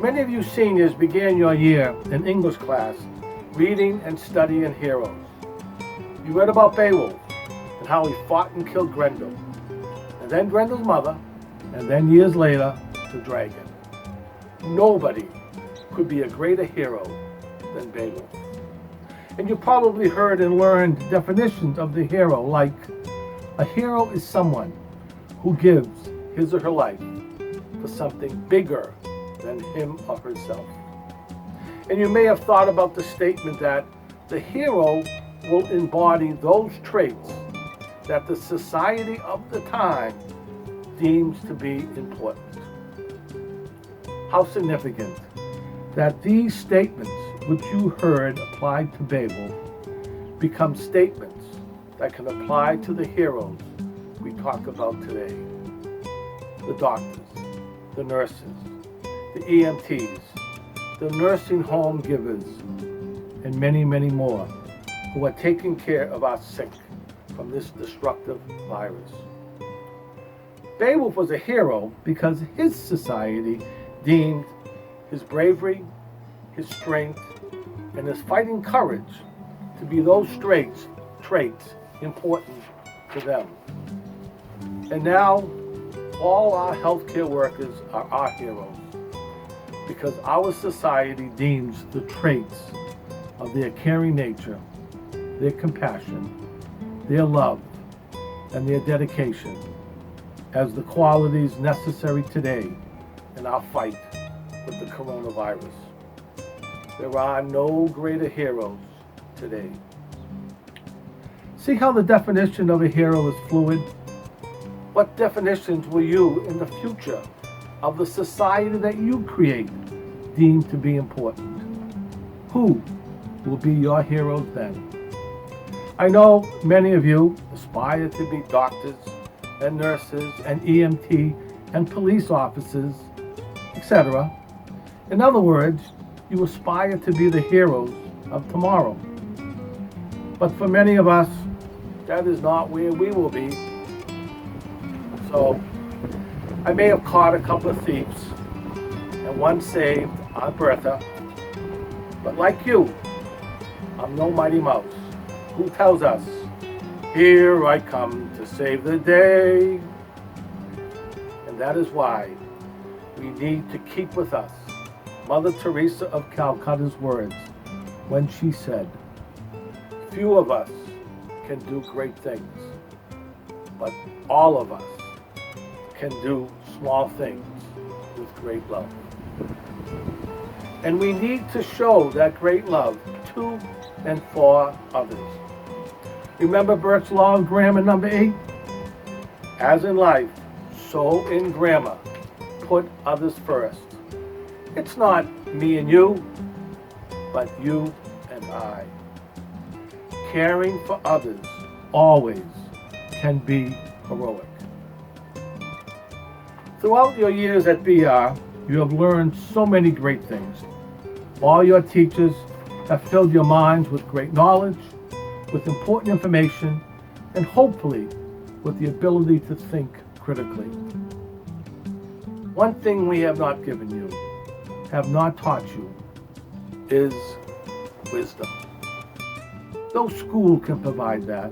Many of you seniors began your year in English class reading and studying heroes. You read about Beowulf and how he fought and killed Grendel, and then Grendel's mother, and then years later, the dragon. Nobody could be a greater hero than Beowulf. And you probably heard and learned definitions of the hero, like a hero is someone who gives his or her life for something bigger than him or herself. And you may have thought about the statement that the hero will embody those traits that the society of the time deems to be important. How significant that these statements which you heard applied to Beowulf become statements that can apply to the heroes we talk about today. The doctors, the nurses, the EMTs, the nursing home givers, and many, many more who are taking care of our sick from this destructive virus. Beowulf was a hero because his society deemed his bravery, his strength, and his fighting courage to be those traits important to them. And now, all our healthcare workers are our heroes because our society deems the traits of their caring nature, their compassion, their love, and their dedication as the qualities necessary today in our fight with the coronavirus. There are no greater heroes today. See how the definition of a hero is fluid? What definitions will you in the future of the society that you create deem to be important? Who will be your heroes then? I know many of you aspire to be doctors and nurses and EMT and police officers, etc. In other words, you aspire to be the heroes of tomorrow. But for many of us, that is not where we will be. So, I may have caught a couple of thieves and one saved Aunt Bertha, but like you, I'm no mighty mouse who tells us, "Here I come to save the day." And that is why we need to keep with us Mother Teresa of Calcutta's words when she said, "Few of us can do great things, but all of us can do small things with great love." And we need to show that great love to and for others. Remember Burke's Law of Grammar number 8? As in life, so in grammar, put others first. It's not me and you, but you and I. Caring for others always can be heroic. Throughout your years at BR, you have learned so many great things. All your teachers have filled your minds with great knowledge, with important information, and hopefully with the ability to think critically. One thing we have not given you, have not taught you, is wisdom. No school can provide that.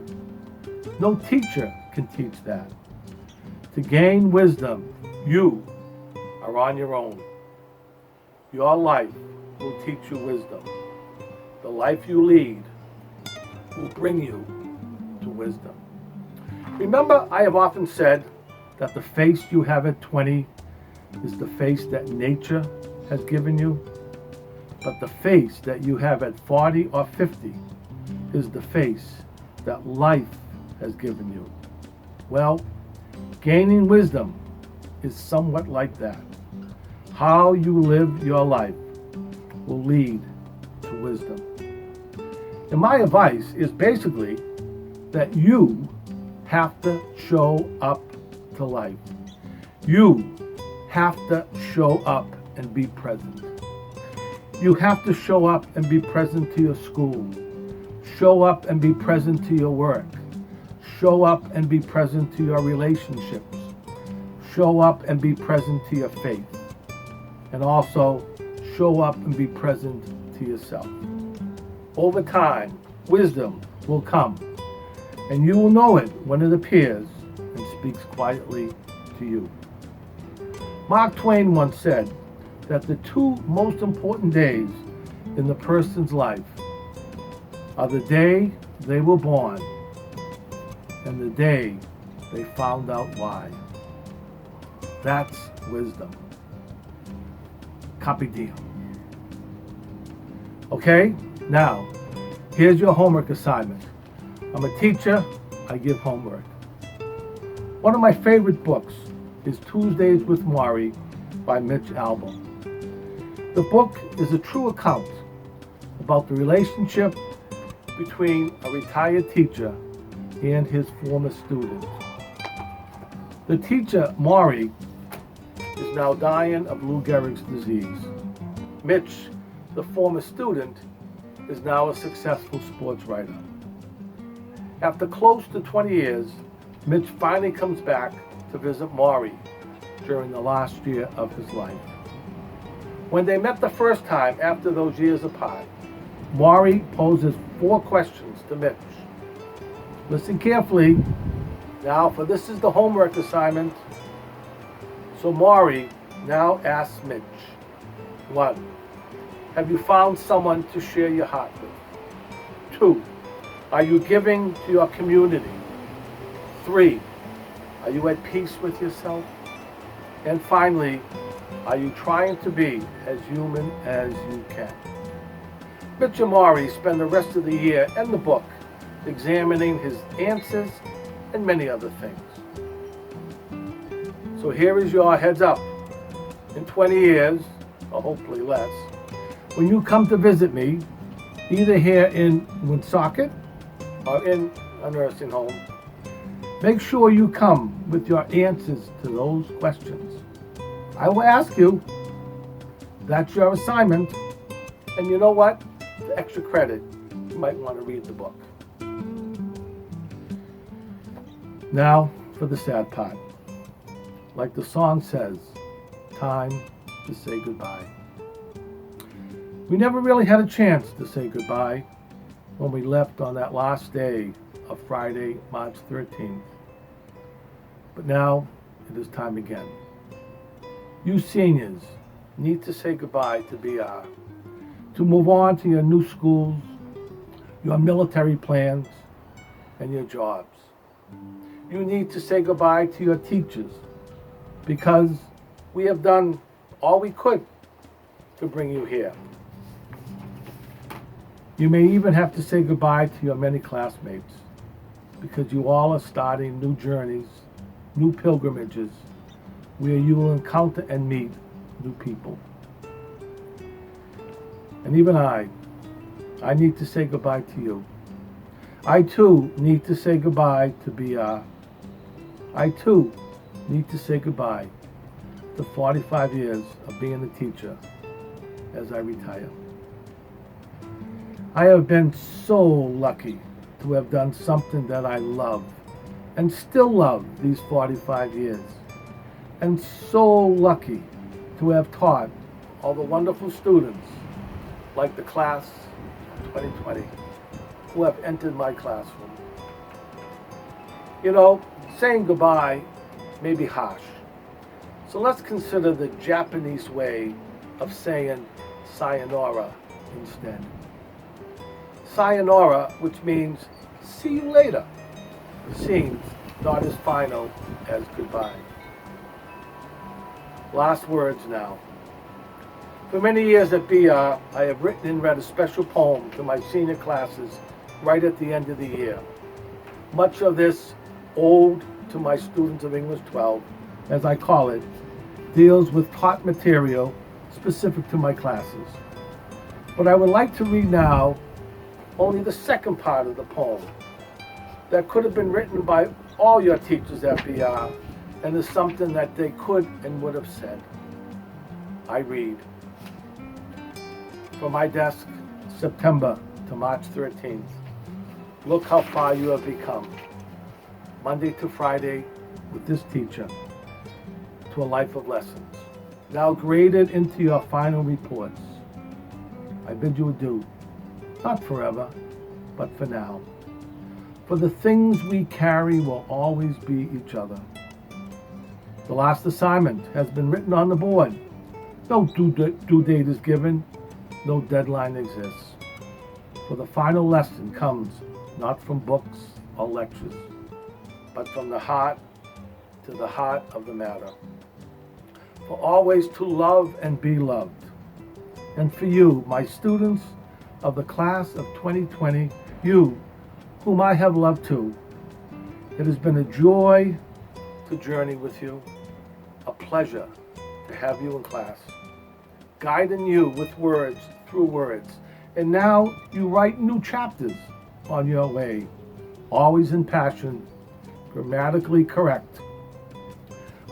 No teacher can teach that. To gain wisdom, you are on your own. Your life will teach you wisdom. The life you lead will bring you to wisdom. Remember, I have often said that the face you have at 20 is the face that nature has given you, but the face that you have at 40 or 50 is the face that life has given you. Well, gaining wisdom is somewhat like that. How you live your life will lead to wisdom. And my advice is basically that you have to show up to life. You have to show up and be present. You have to show up and be present to your school. Show up and be present to your work. Show up and be present to your relationships. Show up and be present to your faith. And also show up and be present to yourself. Over time, wisdom will come, and you will know it when it appears and speaks quietly to you. Mark Twain once said that the two most important days in the person's life are the day they were born and the day they found out why. That's wisdom. Carpe diem. Okay, now, here's your homework assignment. I'm a teacher, I give homework. One of my favorite books is Tuesdays with Maury by Mitch Albom. The book is a true account about the relationship between a retired teacher and his former student. The teacher, Maury, is now dying of Lou Gehrig's disease. Mitch, the former student, is now a successful sports writer. After close to 20 years, Mitch finally comes back to visit Maury during the last year of his life. When they met the first time after those years apart, Maury poses 4 questions to Mitch. Listen carefully. Now, for this is the homework assignment. So Maury now asks Mitch, 1. Have you found someone to share your heart with? 2. Are you giving to your community? 3. Are you at peace with yourself? And finally, are you trying to be as human as you can? Mitch and Maury spend the rest of the year and the book examining his answers and many other things. So here is your heads up. In 20 years, or hopefully less, when you come to visit me, either here in Woonsocket or in a nursing home, make sure you come with your answers to those questions. I will ask you. That's your assignment. And you know what? For extra credit, you might want to read the book. Now for the sad part. Like the song says, time to say goodbye. We never really had a chance to say goodbye when we left on that last day of Friday, March 13th. But now it is time again. You seniors need to say goodbye to BR, to move on to your new schools, your military plans, and your jobs. You need to say goodbye to your teachers because we have done all we could to bring you here. You may even have to say goodbye to your many classmates because you all are starting new journeys, new pilgrimages, where you will encounter and meet new people. And even I need to say goodbye to you. I too need to say goodbye to BR. I too need to say goodbye to 45 years of being a teacher as I retire. I have been so lucky to have done something that I love and still love these 45 years. And so lucky to have taught all the wonderful students like the class of 2020 who have entered my classroom. You know, saying goodbye may be harsh. So let's consider the Japanese way of saying sayonara instead. sayonara, which means see you later, seems not as final as goodbye. Last words now. For many years at BR, I have written and read a special poem to my senior classes right at the end of the year. Much of this ode to my students of English 12, as I call it, deals with taught material specific to my classes. But I would like to read now only the second part of the poem that could have been written by all your teachers at BR and is something that they could and would have said. I read. From my desk, September to March 13th. Look how far you have become. Monday to Friday with this teacher to a life of lessons. Now graded into your final reports. I bid you adieu, not forever, but for now. For the things we carry will always be each other. The last assignment has been written on the board. No due date is given, no deadline exists. For the final lesson comes not from books or lectures, but from the heart to the heart of the matter. For always to love and be loved. And for you, my students of the class of 2020, you, whom I have loved too, it has been a joy to journey with you, a pleasure to have you in class, guiding you with words through words. And now you write new chapters on your way, always in passion, grammatically correct,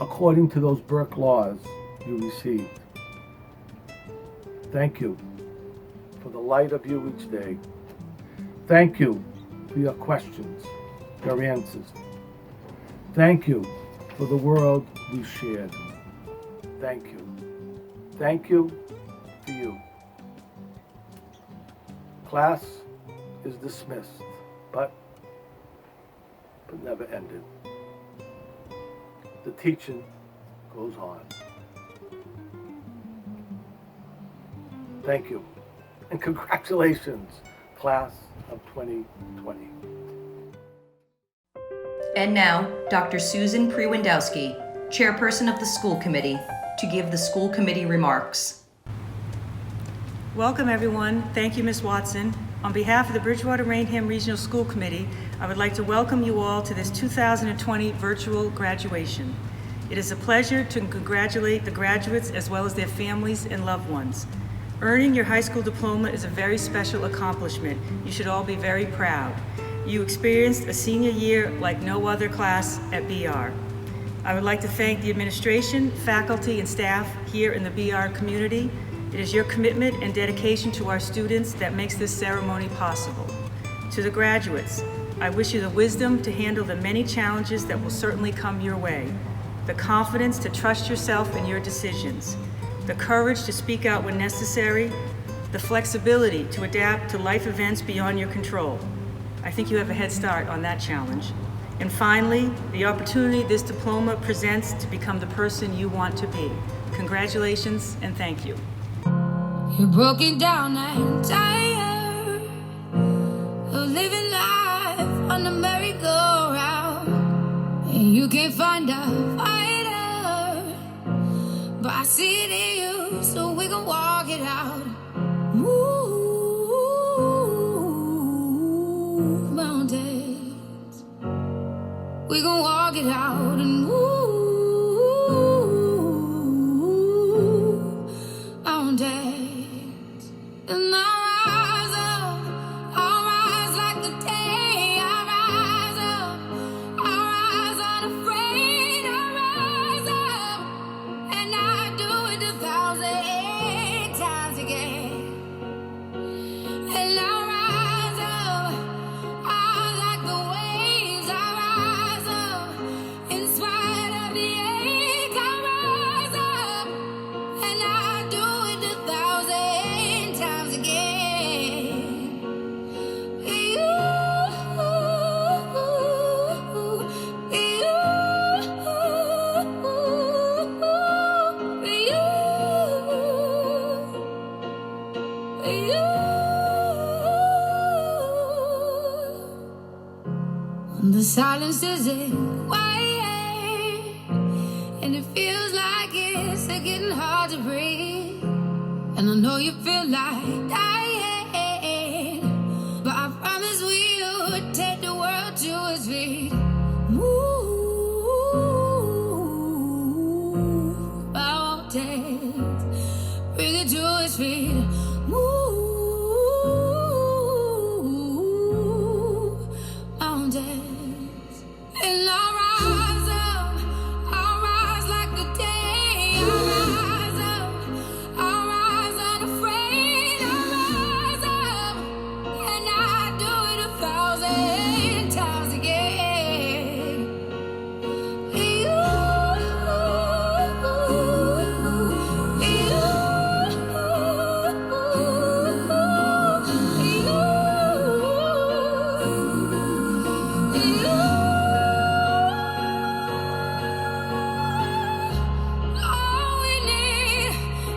according to those Burke laws you received. Thank you for the light of you each day. Thank you for your questions, your answers. Thank you for the world we shared. Thank you. Thank you for you. Class is dismissed, but never ended. The teaching goes on. Thank you, and congratulations, class of 2020. And now, Dr. Susan Prewandowski, chairperson of the school committee, to give the school committee remarks. Welcome, everyone. Thank you, Ms. Watson. On behalf of the Bridgewater-Raynham Regional School Committee, I would like to welcome you all to this 2020 virtual graduation. It is a pleasure to congratulate the graduates as well as their families and loved ones. Earning your high school diploma is a very special accomplishment. You should all be very proud. You experienced a senior year like no other class at BR. I would like to thank the administration, faculty, and staff here in the BR community. It is your commitment and dedication to our students that makes this ceremony possible. To the graduates, I wish you the wisdom to handle the many challenges that will certainly come your way, the confidence to trust yourself and your decisions, the courage to speak out when necessary, the flexibility to adapt to life events beyond your control. I think you have a head start on that challenge. And finally, the opportunity this diploma presents to become the person you want to be. Congratulations and thank you. You're broken down and tired of living life on the merry-go-round, and you can't find a fighter, but I see it in you, so we can walk it out. Move mountains, we can walk it out and move mountains. And I'll rise like the day. I'll rise up, I'll rise unafraid. I'll rise up, and I'll do it 1,000 times again. And I'll rise up, I'll like the waves. I'll rise up, in spite of the ache. I'll rise up, and I'll do it 1,000 times again. silence isn't quiet, and it feels like it's getting hard to breathe. And I know you feel like dying, but I promise we would take the world to its feet. Move mountains, bring it to its feet. Move mountains, and I'll rise up. I'll rise like the day. I'll rise up. I'll rise unafraid. I'll rise up, and I do it 1,000 times again.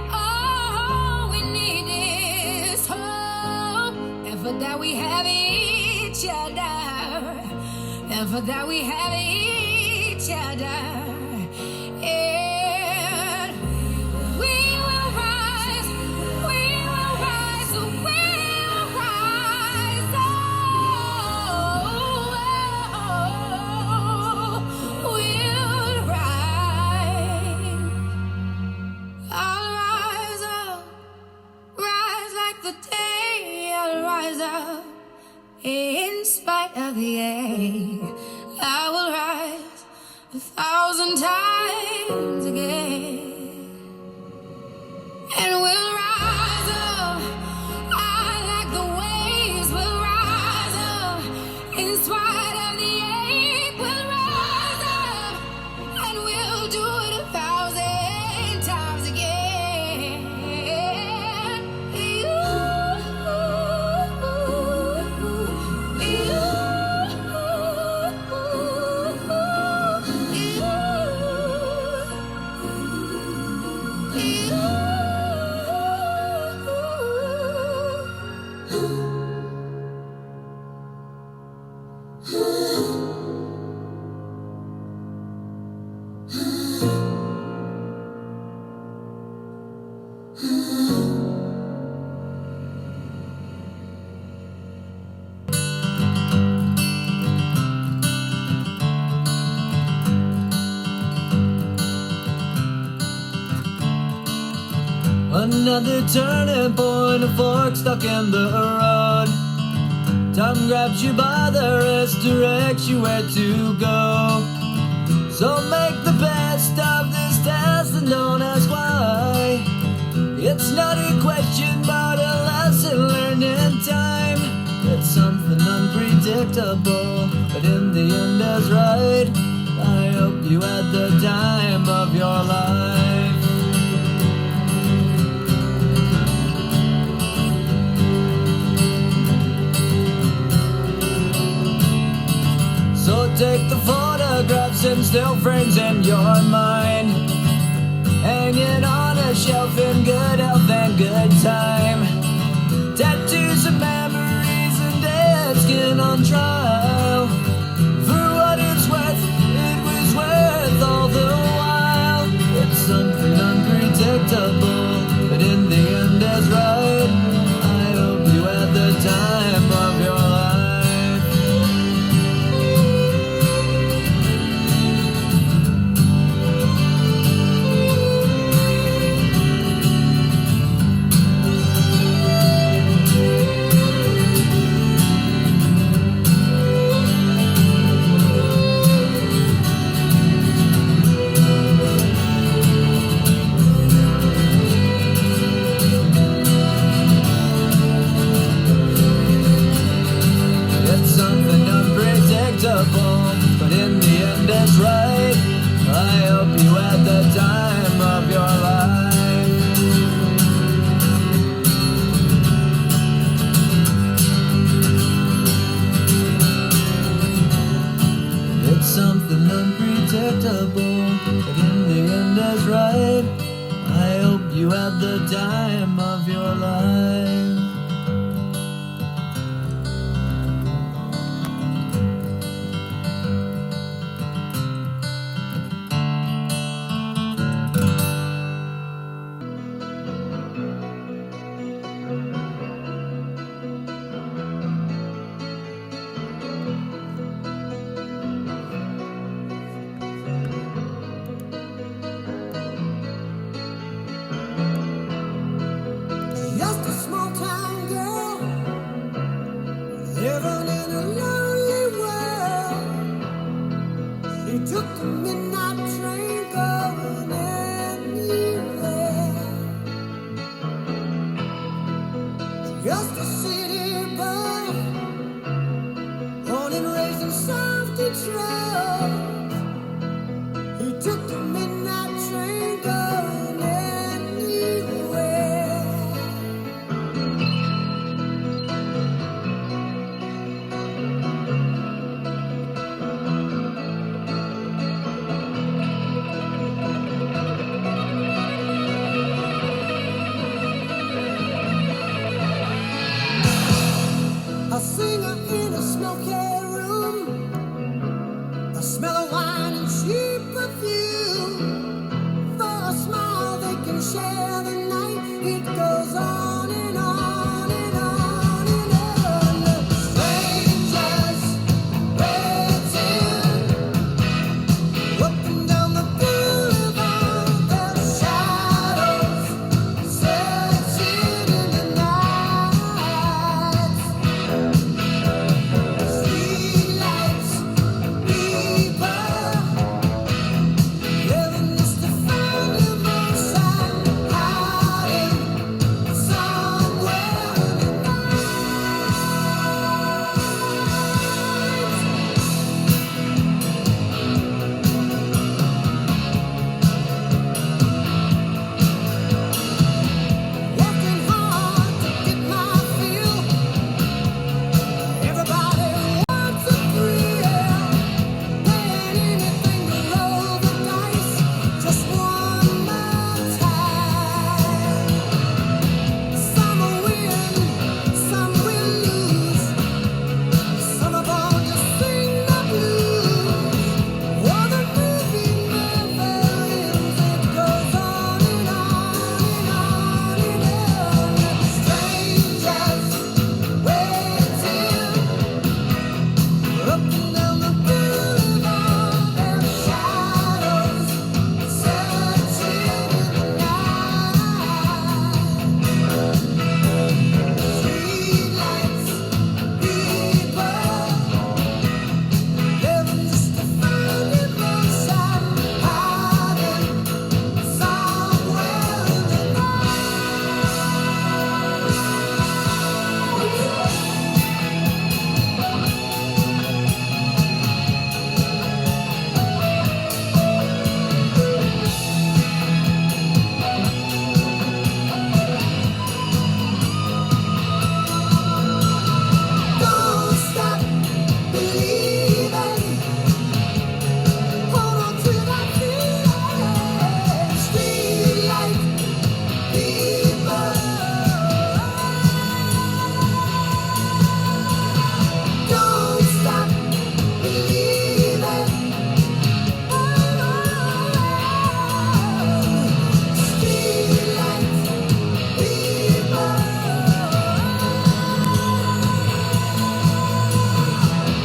All we need is hope, and for that we have each other, and for that we have each other. And we will rise, we will rise, we will rise. We'll rise. I'll rise up, rise like the day. I'll rise up in spite of the ache. I will rise 1,000 times again, and we'll rise up. I like the waves. We'll rise up in spite of the ache. We'll rise up, and we'll do it 1,000 times again. Another turning point, a fork stuck in the road. Time grabs you by the wrist, directs you where to go. So make the best of this test and don't ask why. It's not a question but a lesson learned in time. It's something unpredictable, but in the end is right. I hope you had the time of your life. So take the photographs and still frames in your mind, hanging on a shelf in good health and good time. Tattoos and memories and dead skin on trial. For what it's worth, it was worth all the while. It's something unpredictable, but in the end is right. I hope you had the time of your life. But in the end it's right. I hope you had the time of your life. It's something unpredictable, but in the end is right. I hope you had the time of your life. smoky room, the smell of wine and cheap perfume. For a smile they can share the night. It goes on and on and on and on. Strangers waiting, walking down the boulevard, their shadows searching in the night. Streetlights, people, living just to find emotion, hiding somewhere in the night. Working hard to get my fill. Everybody wants a thrill. Paying anything to roll the dice just one more time. Some will win, some will lose. Some of all just sing the blues. Oh, the movie never ends. It goes on and on and on and on. Strangers waiting, up and down the boulevard, their shadows searching in the night. Streetlights, people, living just to find emotion, hiding somewhere in the Don't stop believing. Hold on to that feeling. Streetlight people. Don't stop believing. Streetlight people.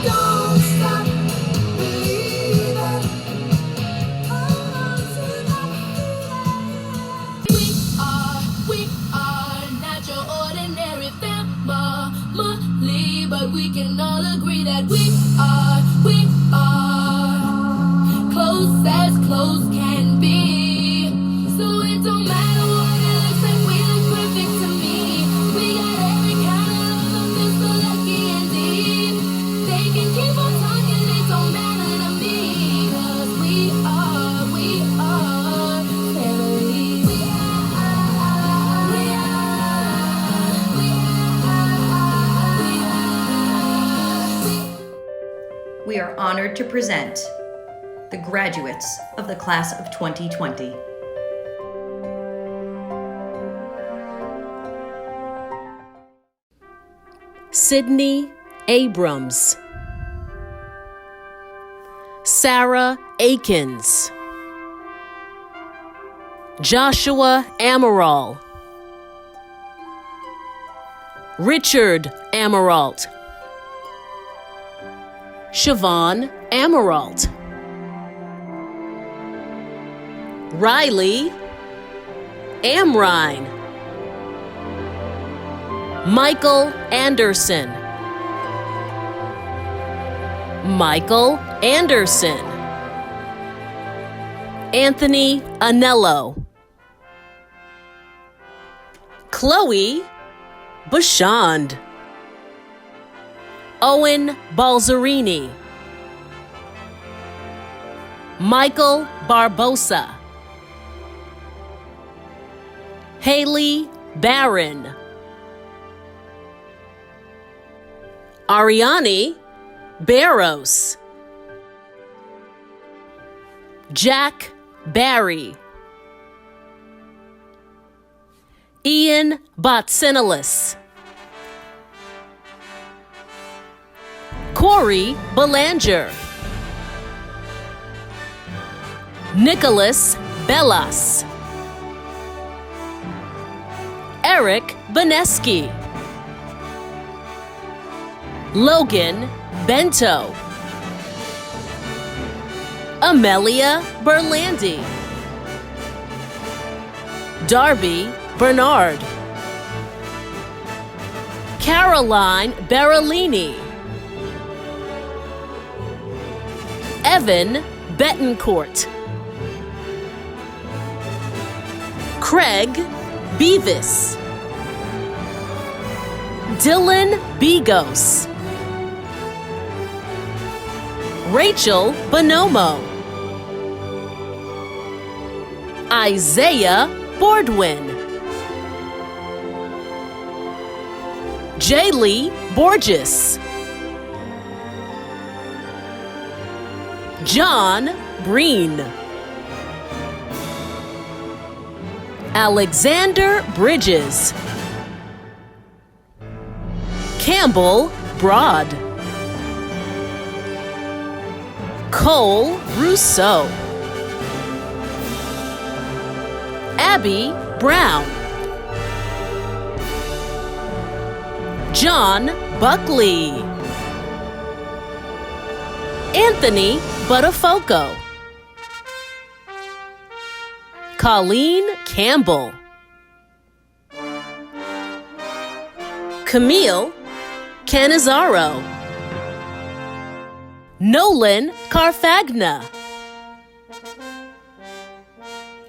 Don't stop believing. Hold on to that feeling. We are not your ordinary family, but we can all agree that we are close as close can be. So it don't matter what it looks like, we look perfect to me. We got every kind of love, feel so lucky indeed. They can keep on talking, it don't matter to me. 'Cause we are family. We are honored to present the graduates of the class of 2020. Sydney Abrams, Sarah Akins, Joshua Amaral, Richard Amaralt, Siobhan Amaralt, Riley Amrine, Michael Anderson, Michael Anderson, Anthony Anello, Chloe Bashand, Owen Balzerini, Michael Barbosa, Haley Barron, Ariani Barros, Jack Barry, Ian Botsinilis, Corey Belanger, Nicholas Bellas, Eric Beneski, Logan Bento, Amelia Berlandi, Darby Bernard, Caroline Berolini, Evan Betancourt, Craig Beavis, Dylan Bigos, Rachel Bonomo, Isaiah Bordwin, Jaylee Borges, John Breen, Alexander Bridges, Campbell Broad, Cole Rousseau, Abby Brown, John Buckley, Anthony Buttafoco, Colleen Campbell, Camille Canizaro, Nolan Carfagna,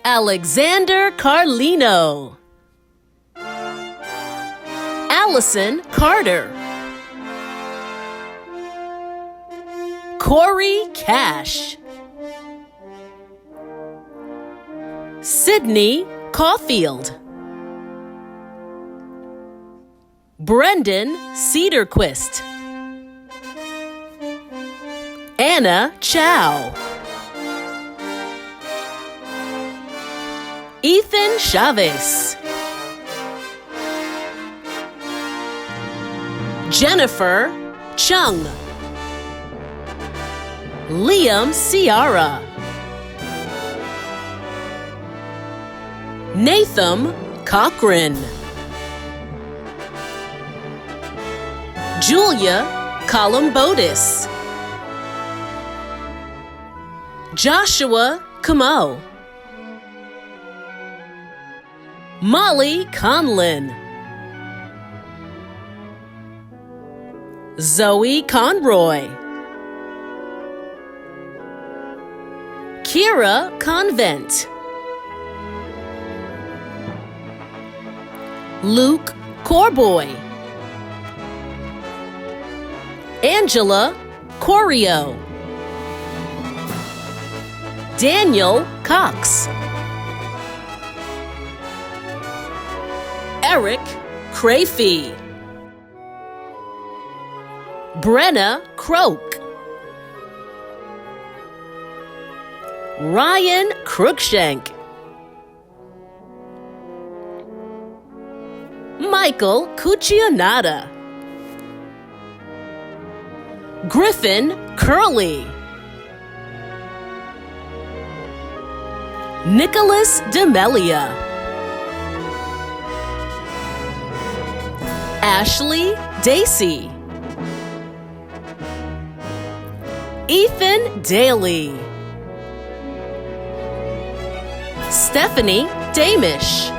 Alexander Carlino, Allison Carter, Corey Cash, Sydney Caulfield, Brendan Cedarquist, Anna Chow, Ethan Chavez, Jennifer Chung, Liam Ciara, Nathan Cochran, Julia Columbotis, Joshua Camo, Molly Conlin, Zoe Conroy, Kira Convent, Luke Corboy, Angela Corio, Daniel Cox, Eric Crayfee, Brenna Croak, Ryan Crookshank, Michael Cuccionata, Griffin Curley, Nicholas Demelia, Ashley Dacey, Ethan Daly, Stephanie Damish,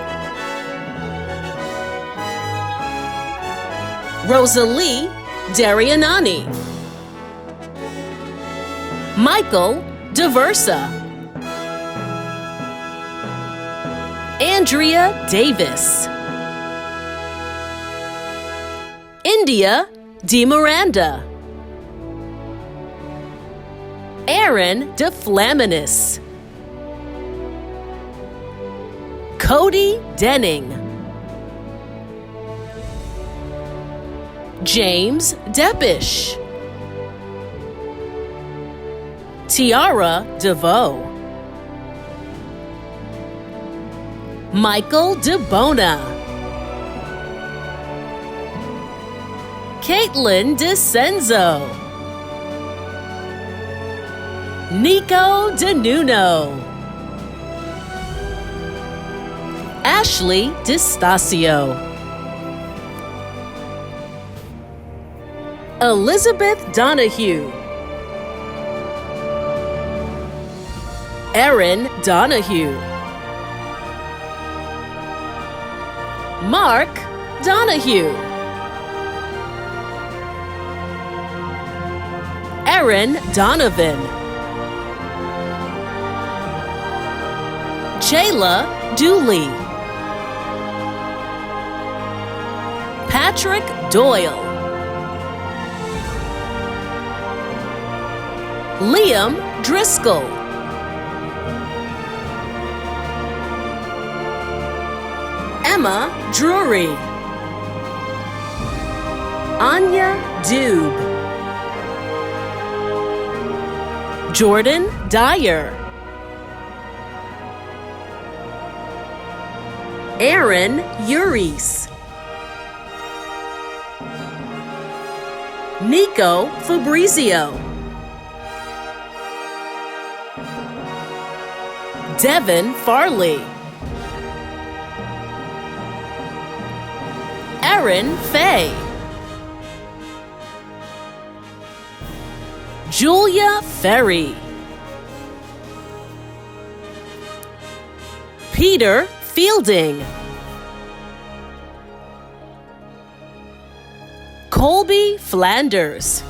Rosalie Darianani, Michael Diversa, Andrea Davis, India DeMiranda, Aaron DeFlaminis, Cody Denning, James Deppish, Tiara DeVoe, Michael DeBona, Caitlin DeCenzo, Nico DeNuno, Ashley DiStasio, Elizabeth Donahue, Erin Donahue, Mark Donahue, Erin Donovan, Jayla Dooley, Patrick Doyle, Liam Driscoll, Emma Drury, Anya Dube, Jordan Dyer, Aaron Uris, Nico Fabrizio, Devin Farley, Erin Fay, Julia Ferry, Peter Fielding, Colby Flanders,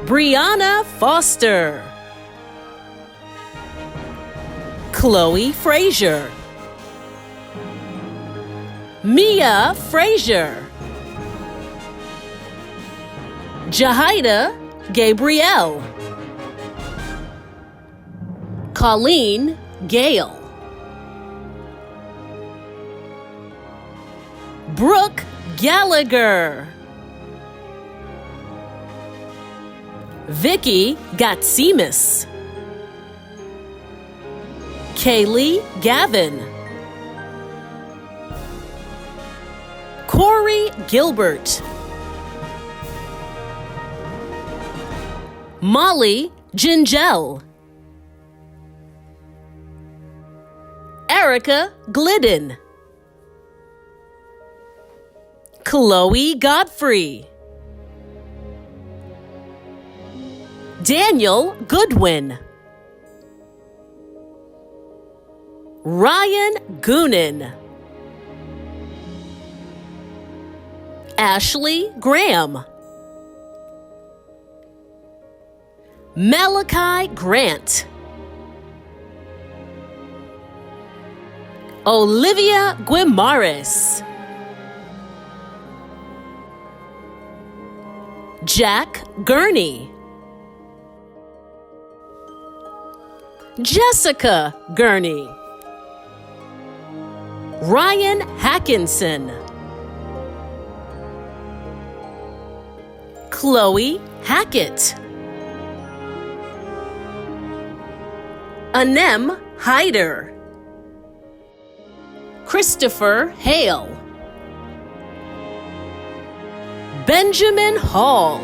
Brianna Foster, Chloe Frazier, Mia Frazier, Jahida Gabrielle, Colleen Gale, Brooke Gallagher, Vicky Gatsimis, Kaylee Gavin, Corey Gilbert, Molly Gingell, Erica Glidden, Chloe Godfrey, Daniel Goodwin, Ryan Goonan, Ashley Graham, Malachi Grant, Olivia Guimares, Jack Gurney, Jessica Gurney, Ryan Hackinson, Chloe Hackett, Anem Hyder, Christopher Hale, Benjamin Hall,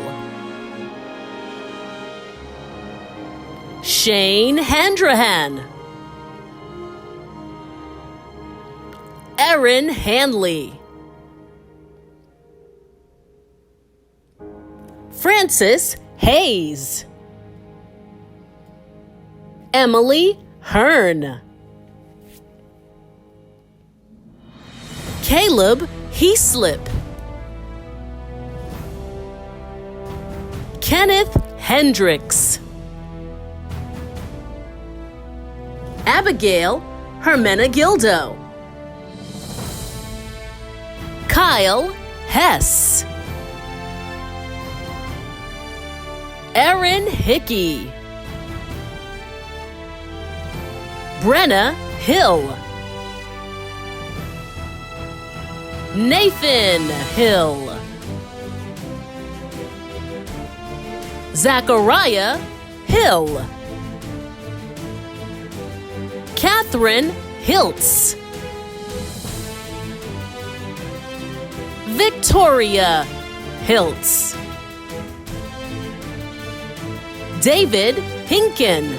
Shane Handrahan, Erin Hanley, Francis Hayes, Emily Hearn, Caleb Heaslip, Kenneth Hendricks, Abigail Hermenegildo, Kyle Hess, Erin Hickey, Brenna Hill, Nathan Hill, Zachariah Hill, Catherine Hiltz, Victoria Hiltz, David Hinken,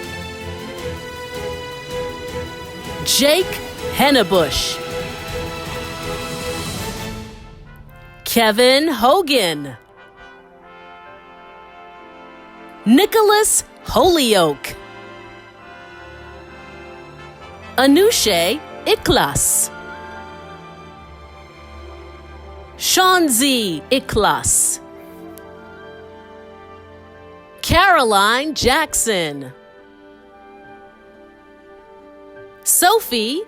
Jake Hennebush, Kevin Hogan, Nicholas Holyoke, Anushe Iklas, Shanzi Iklas, Caroline Jackson, Sophie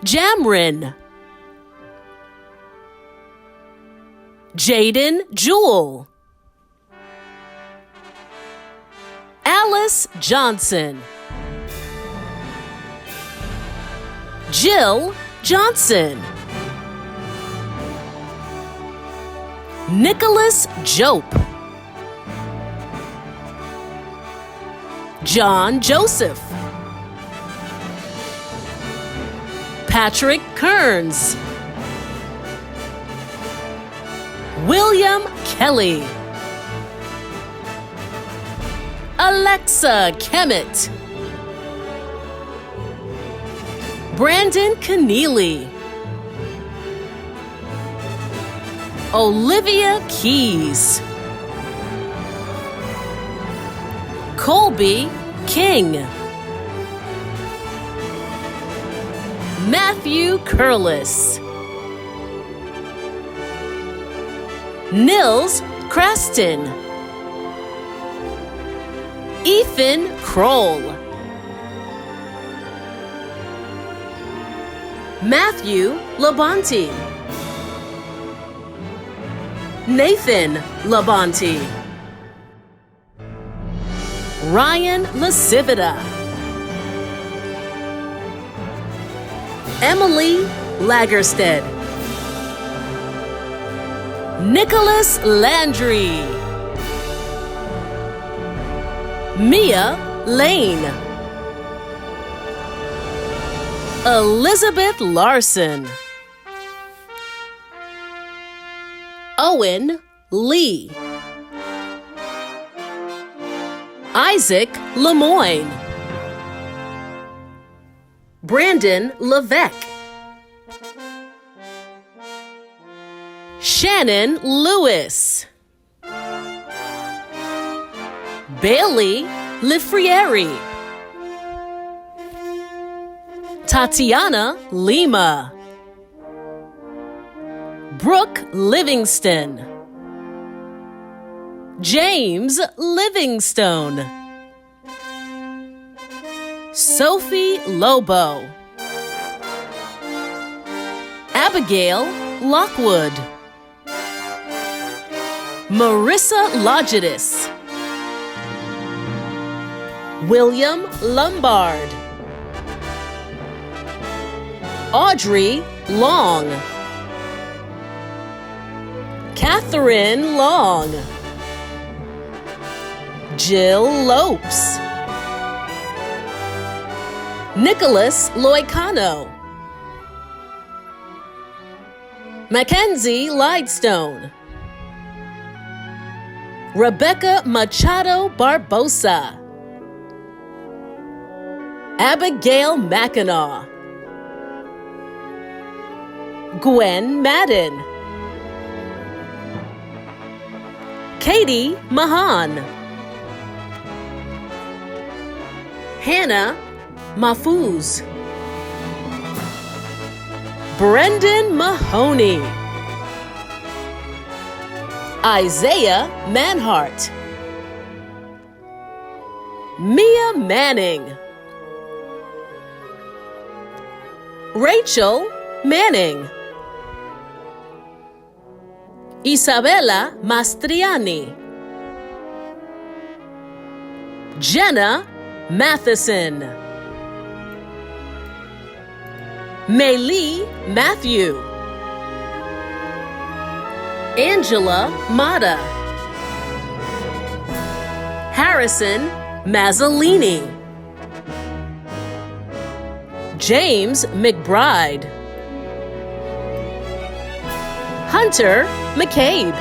Jamrin, Jaden Jewell, Alice Johnson, Jill Johnson, Nicholas Jope, John Joseph, Patrick Kearns, William Kelly, Alexa Kemet, Brandon Keneally, Olivia Keys, Colby King, Matthew Curlis, Nils Creston, Ethan Kroll, Matthew Labonte, Nathan Labonte, Ryan Lasivita, Emily Lagerstead, Nicholas Landry, Mia Lane, Elizabeth Larson, Owen Lee, Isaac Lemoyne, Brandon Levesque, Shannon Lewis, Bailey Lifrieri, Tatiana Lima, Brooke Livingston, James Livingstone, Sophie Lobo, Abigail Lockwood, Marissa Logidus, William Lombard, Audrey Long, Catherine Long, Jill Lopes, Nicholas Loicano, Mackenzie Lidestone, Rebecca Machado Barbosa, Abigail Mackinac, Gwen Madden, Katie Mahan, Hannah Mahfouz, Brendan Mahoney, Isaiah Manhart, Mia Manning, Rachel Manning, Isabella Mastriani, Jenna Matheson, Maylee Matthew, Angela Mata, Harrison Mazzolini, James McBride, Hunter McCabe,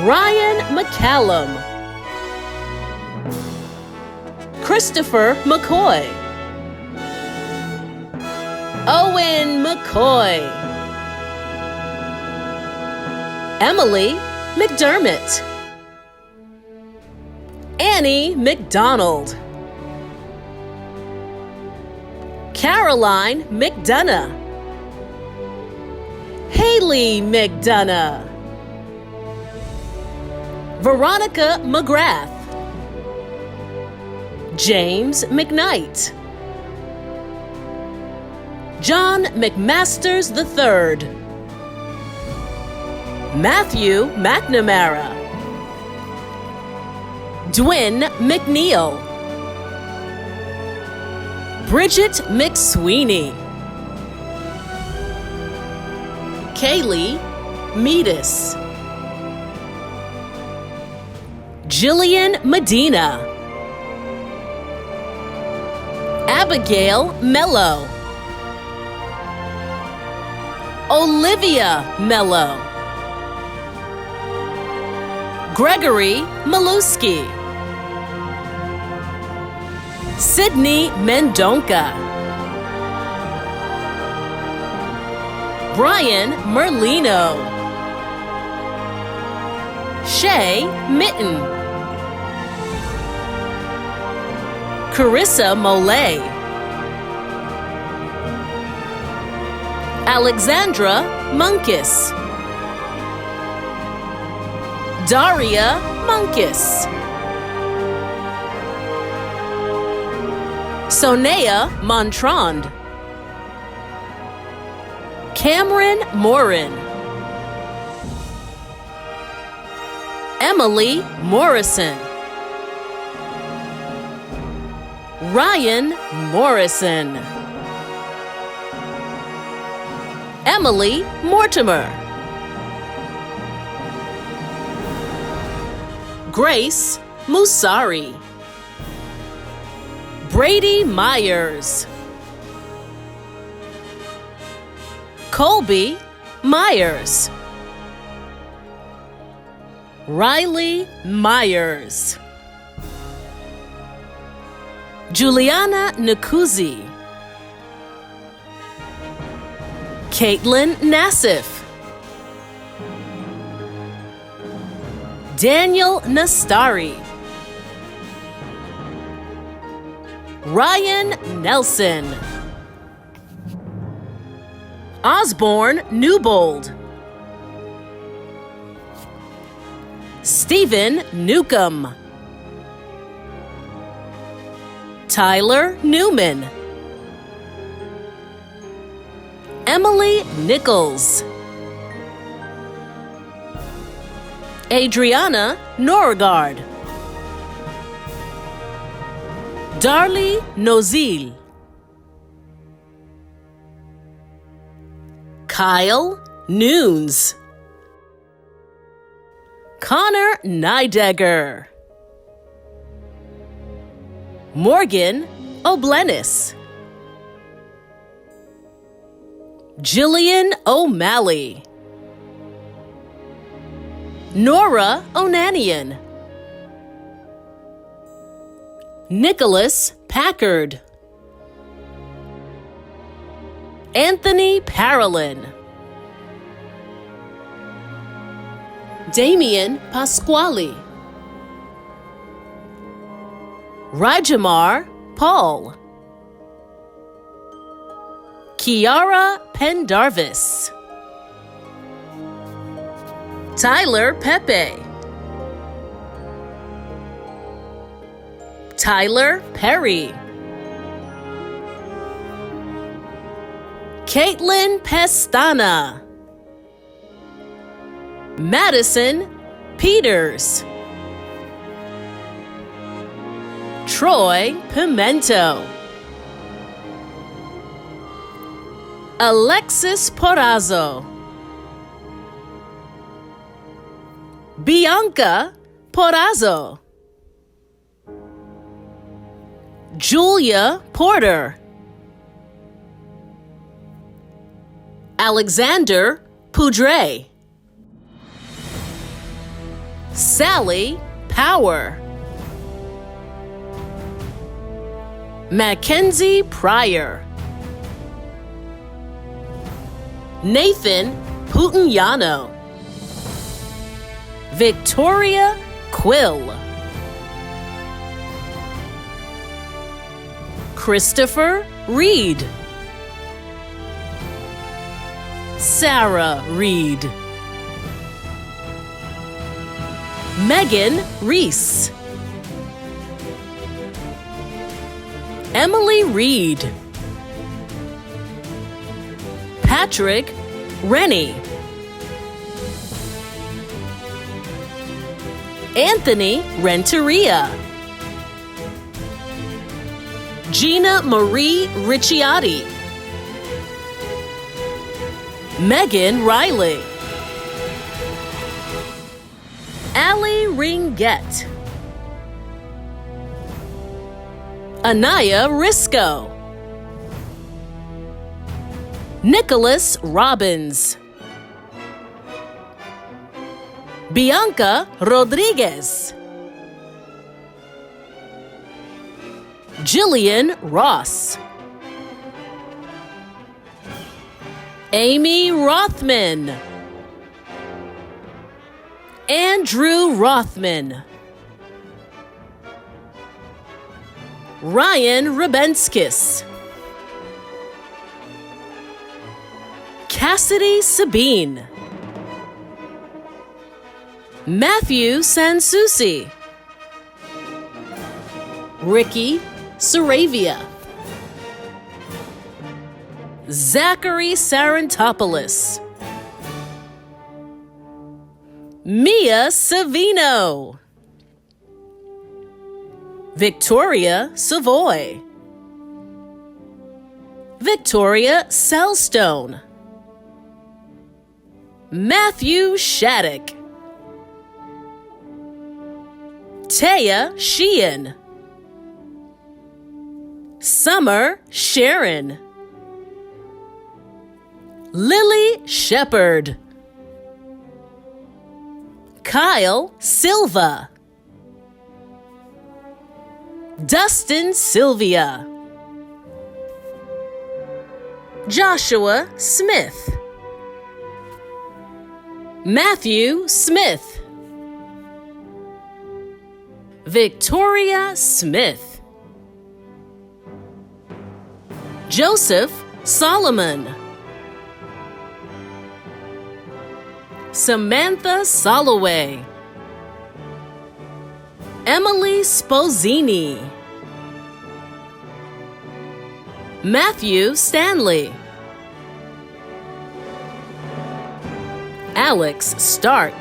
Ryan McCallum, Christopher McCoy. Owen McCoy. Emily McDermott. Annie McDonald. Caroline McDonough. Haley McDonough. Veronica McGrath. James McKnight. John McMasters III. Matthew McNamara. Dwin McNeil. Bridget McSweeney. Kaylee Meadis. Jillian Medina. Abigail Mello. Olivia Mello. Gregory Maluski. Sydney Mendonca. Brian Merlino. Shay Mitten. Carissa Molay. Alexandra Munkus. Daria Munkus. Sonea Montrand. Cameron Morin. Emily Morrison. Ryan Morrison. Emily Mortimer. Grace Musari. Brady Myers. Colby Myers. Riley Myers. Juliana Nakuzi. Caitlin Nassif. Daniel Nastari. Ryan Nelson. Osborne Newbold. Stephen Newcomb. Tyler Newman. Emily Nichols. Adriana Norgard. Darlie Nozil. Kyle Noons. Connor Nidegger. Morgan O'Blenis. Jillian O'Malley. Nora Onanian. Nicholas Packard. Anthony Parolin. Damian Pasquale. Rajamar Paul. Kiara Pendarvis. Tyler Pepe. Tyler Perry. Caitlin Pestana. Madison Peters. Troy Pimento. Alexis Porazzo. Bianca Porazzo. Julia Porter. Alexander Poudre. Sally Power. Mackenzie Pryor, Nathan Putignano, Victoria Quill, Christopher Reed, Sarah Reed, Megan Reese, Emily Reed, Patrick Rennie, Anthony Renteria, Gina Marie Ricciardi, Megan Riley, Allie Ringett, Anaya Risco, Nicholas Robbins, Bianca Rodriguez, Jillian Ross, Amy Rothman, Andrew Rothman, Ryan Rubenskis, Cassidy Sabine, Matthew Sansusi, Ricky Saravia, Zachary Sarantopoulos, Mia Savino, Victoria Savoy, Victoria Selstone, Matthew Shattuck, Taya Sheehan, Summer Sharon, Lily Shepherd, Kyle Silva, Dustin Sylvia, Joshua Smith, Matthew Smith, Victoria Smith, Joseph Solomon, Samantha Soloway, Emily Sposini, Matthew Stanley, Alex Stark,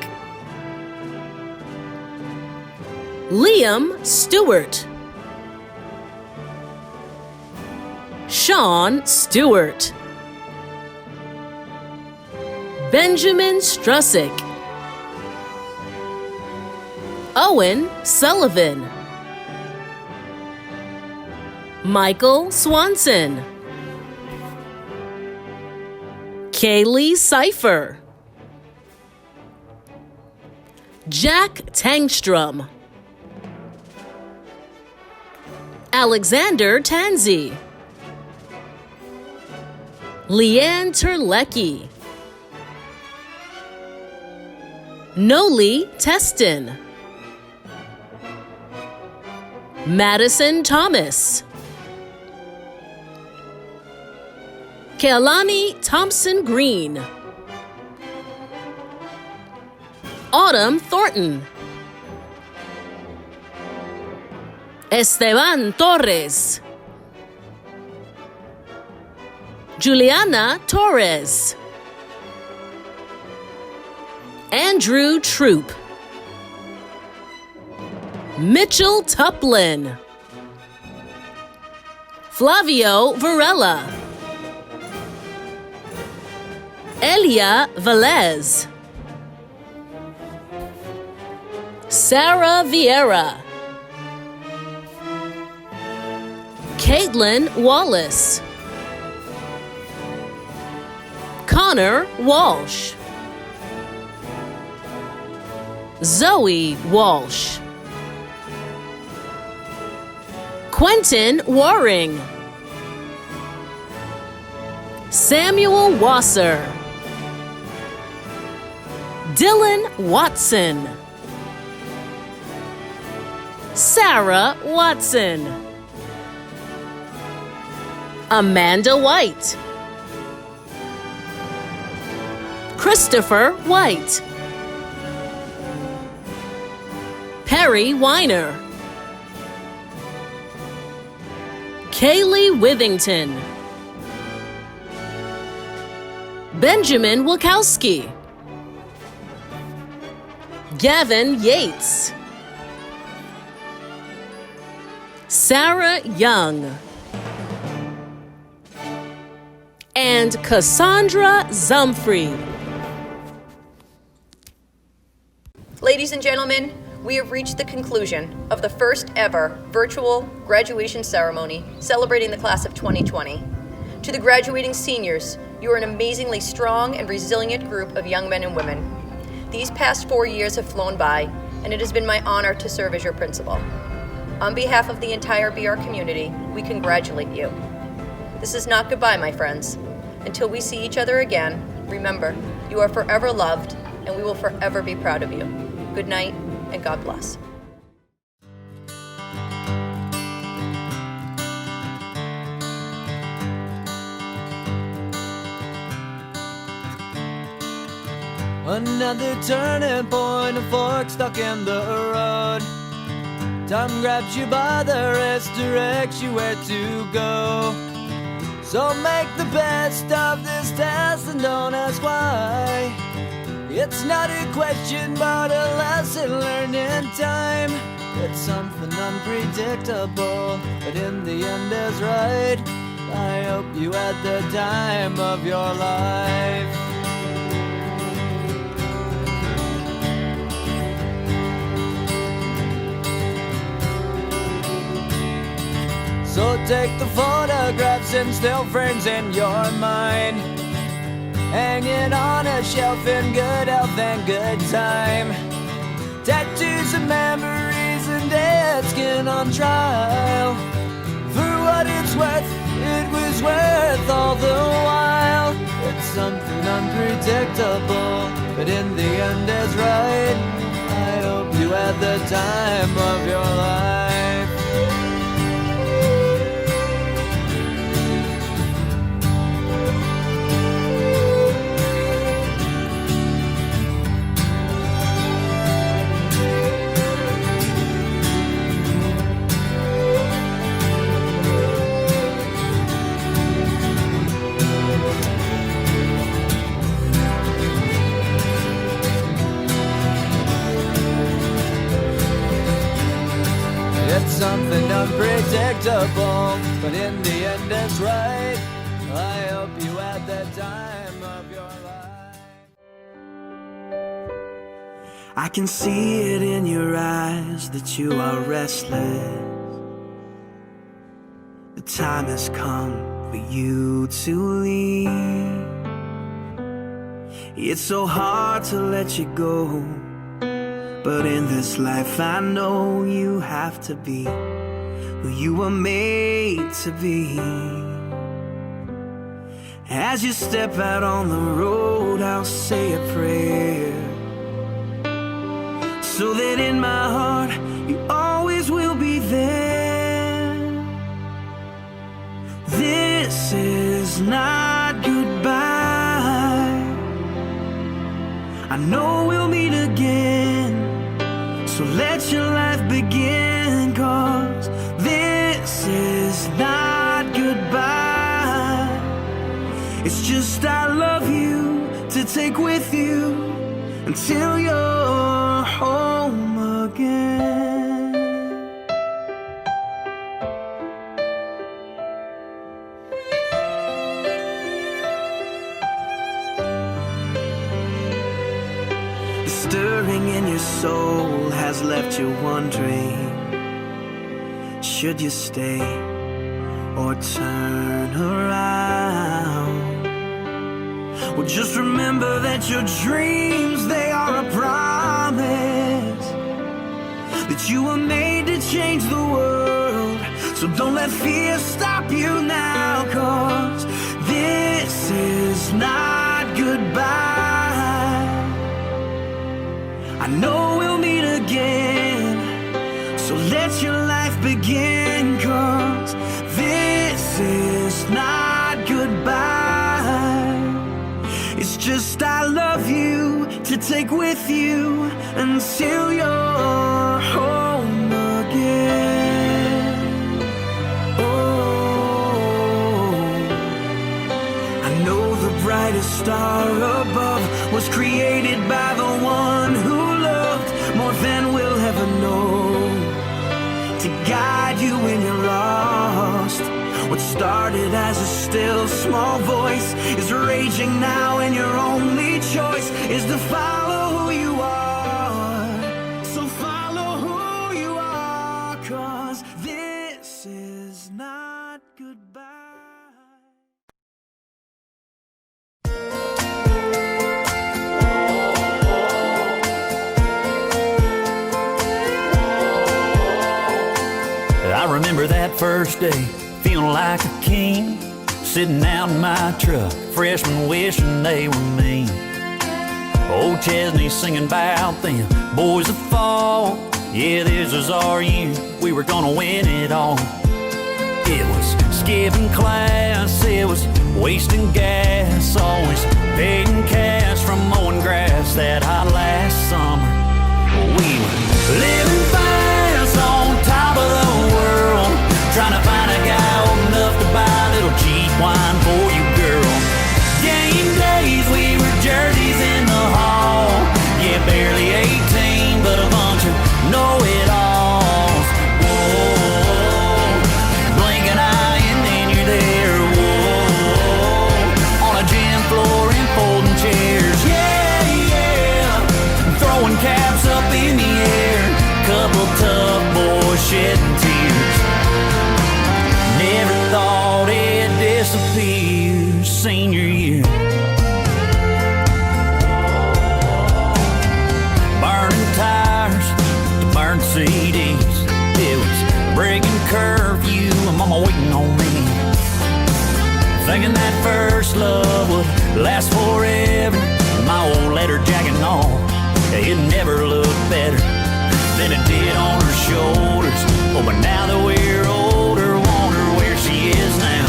Liam Stewart, Sean Stewart, Benjamin Strussick, Owen Sullivan, Michael Swanson, Kaylee Cipher, Jack Tangstrom, Alexander Tanzi, Leanne Terlecki, Noli Teston, Madison Thomas, Kealani Thompson Green, Autumn Thornton, Esteban Torres, Juliana Torres, Andrew Troop, Mitchell Tuplin, Flavio Varela, Elia Velez, Sarah Vieira, Caitlin Wallace, Connor Walsh, Zoe Walsh, Quentin Waring, Samuel Wasser, Dylan Watson, Sarah Watson, Amanda White, Christopher White, Perry Weiner, Kaylee Withington, Benjamin Wilkowski, Gavin Yates, Sarah Young, and Cassandra Zumfrey. Ladies and gentlemen, we have reached the conclusion of the first ever virtual graduation ceremony celebrating the class of 2020. To the graduating seniors, you are an amazingly strong and resilient group of young men and women. These past 4 years have flown by, and it has been my honor to serve as your principal. On behalf of the entire BR community, we congratulate you. This is not goodbye, my friends. Until we see each other again, remember, you are forever loved, and we will forever be proud of you. Good night, and God bless. Another turning point, a fork stuck in the road. Time grabs you by the wrist, directs you where to go. So make the best of this test and don't ask why. It's not a question but a lesson learned in time. It's something unpredictable, but in the end is right. I hope you had the time of your life. So take the photographs and still frames in your mind, hanging on a shelf in good health and good time. Tattoos of memories and dead skin on trial. For what it's worth, it was worth all the while. It's something unpredictable, but in the end is right. I hope you had the time of your life. It's something unpredictable, but in the end it's right. I hope you had the time of your life. I can see it in your eyes that you are restless. The time has come for you to leave. It's so hard to let you go, but in this life I know you have to be who you were made to be. As you step out on the road, I'll say a prayer, so that in my heart you always will be there. This is not goodbye. I know we'll meet again, so let your life begin, 'cause this is not goodbye. It's just I love you to take with you until you're home again. The stirring in your soul has left you wondering, should you stay or turn around? Well, just remember that your dreams, they are a promise, that you were made to change the world. So don't let fear stop you now, 'cause this is not goodbye. I know we'll meet again, so let your life begin, 'cause this is not goodbye. It's just I love you to take with you until you're home again. Oh, I know the brightest star above was created by the one who loved more than we'll ever know, to guide you when you're lost. What started as a still small voice is raging now, and your only choice is to follow who you are. So follow who you are, 'cause this is not goodbye. I remember that first day, feeling like a king, sitting out in my truck, freshmen wishing they were me. Old Chesney singing about them boys of fall. Yeah, this was our year, we were gonna win it all. It was skipping class, it was wasting gas, always paid in cash from mowing grass that hot last summer. We were living fast on top of the world, trying to find a guy old enough to buy a little cheap wine for you, girl. Game days, we were jerseys in the hall. Yeah, barely 18, but a bunch of know-it-alls. Whoa, blink an eye and then you're there. Whoa, on a gym floor and folding chairs. Yeah, yeah, throwing caps up in the air. Couple tough boys shedding tears. Never thought it'd disappear senior year. Burning tires to burn CDs. It was breaking curfew and mama waiting on me. Thinking that first love would last forever. My old letter jacket and all, it never looked better than it did on her shoulders. Oh, but now that we're older, wonder where she is now,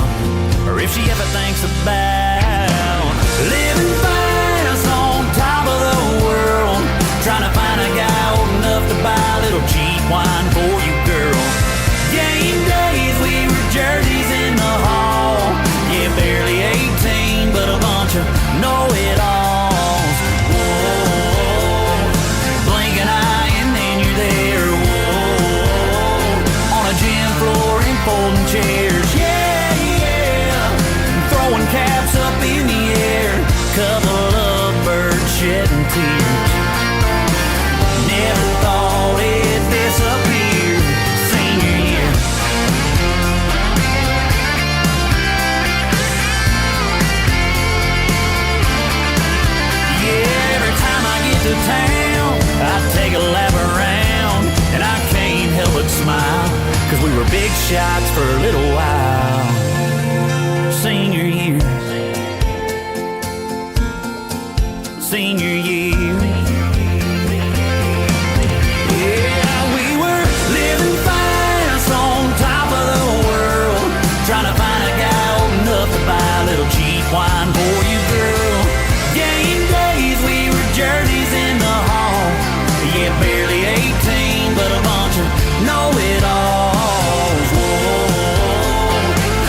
or if she ever thinks about living fast on top of the world, trying to find a guy old enough to buy a little cheap wine for you, girl. Game days, we were jerseys in the hall. Yeah, barely 18, but a bunch of know-it-alls. Whoa, blink an eye and then you're there. Whoa, on a gym floor and folding chairs. Yeah, yeah, throwing caps up in the air. Couple of birds shedding tears. Never thought it'd disappear senior year. Yeah, every time I get to town, I take a lap around, and I can't help but smile, 'cause we were big shots for a little while. Senior year. Senior year. Yeah, we were living fast on top of the world, trying to find a guy old enough to buy a little cheap wine for you, girl. Game days, we were jerseys in the hall. Yeah, barely 18, but a bunch of know-it-alls. Whoa,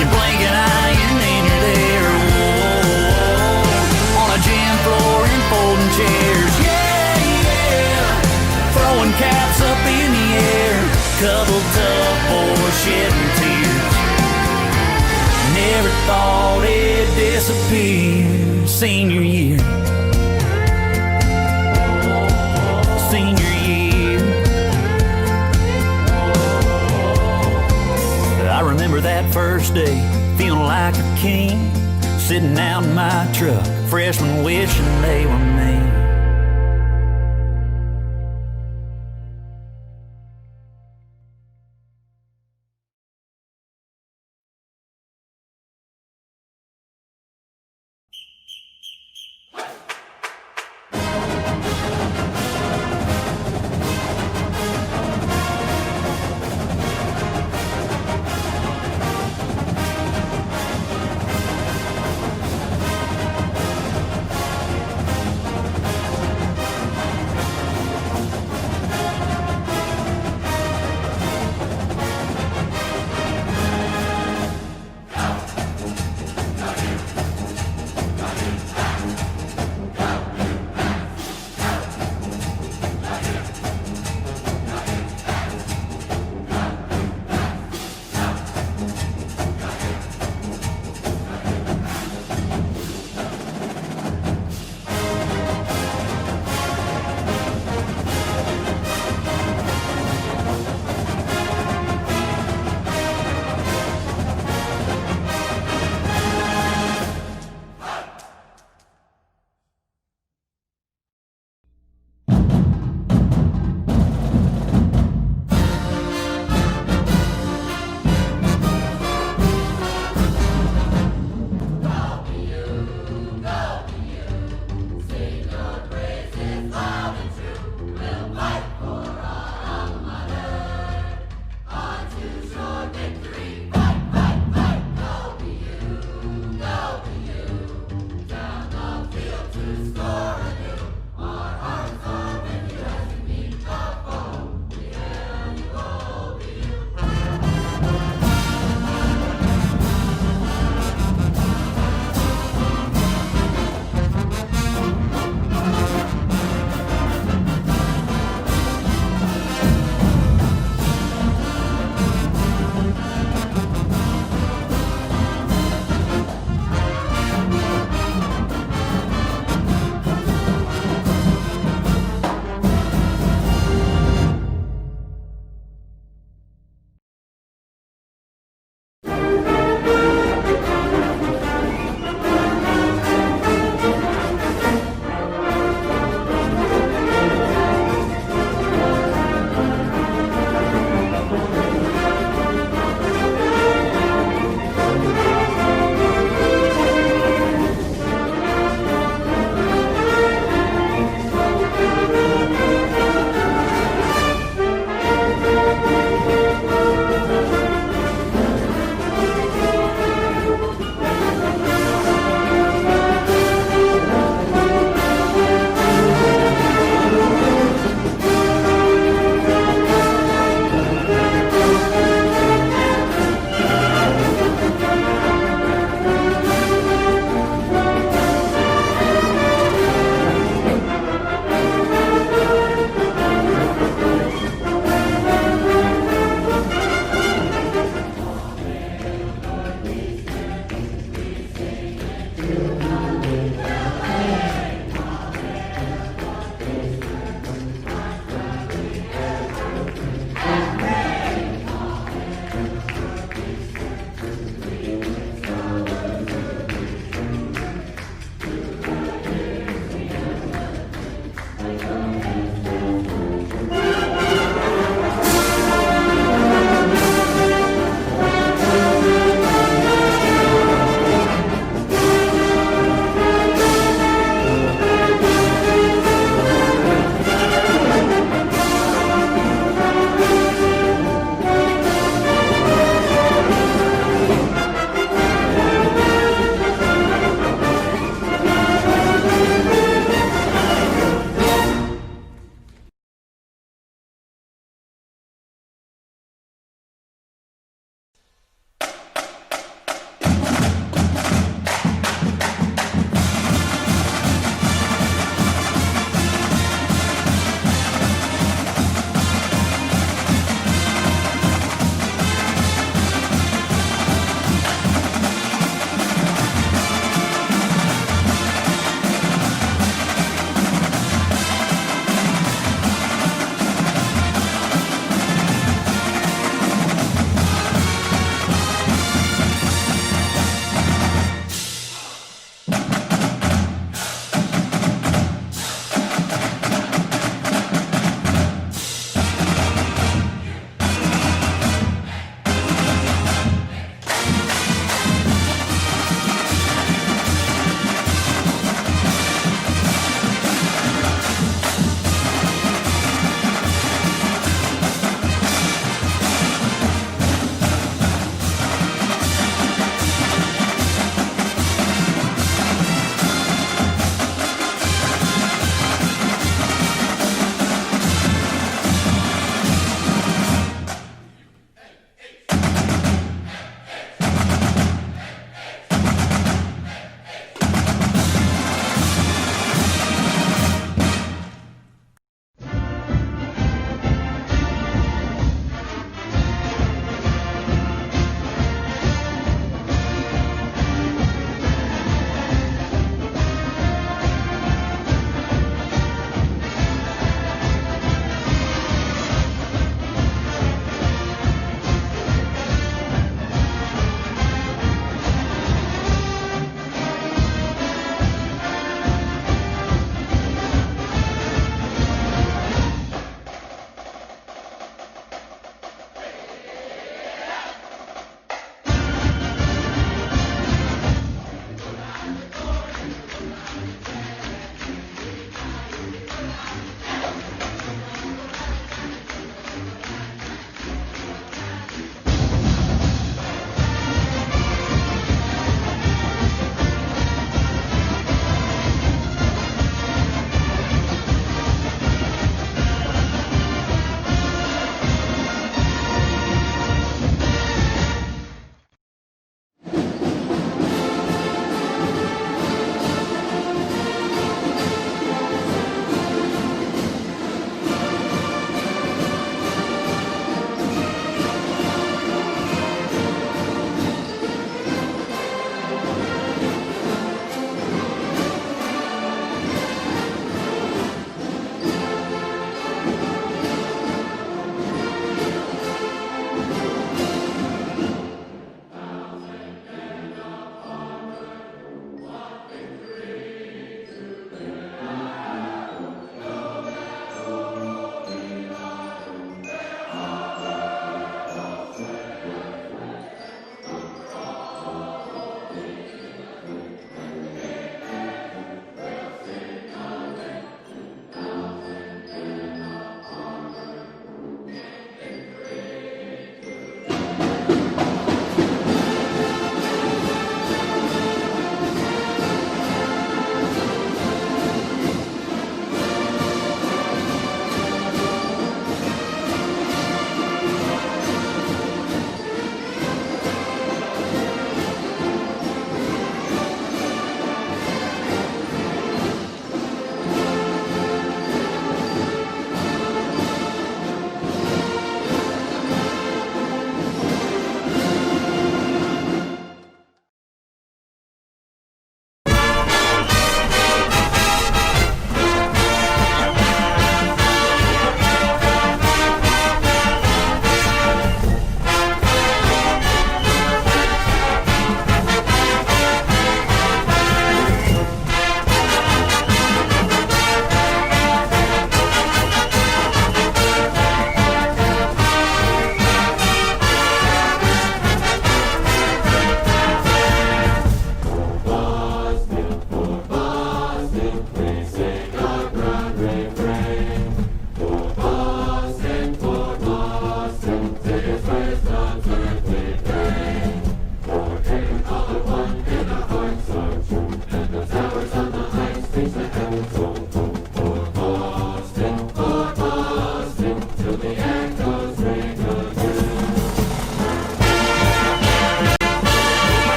you blink an eye and then you're there. Whoa, on a gym floor and folding chairs. Yeah, yeah, throwing caps up in the air. Couple tough boys shedding tears. Never thought it'd disappear senior year. Senior year. I remember that first day, feeling like a king, sitting out in my truck, freshmen wishing they were me.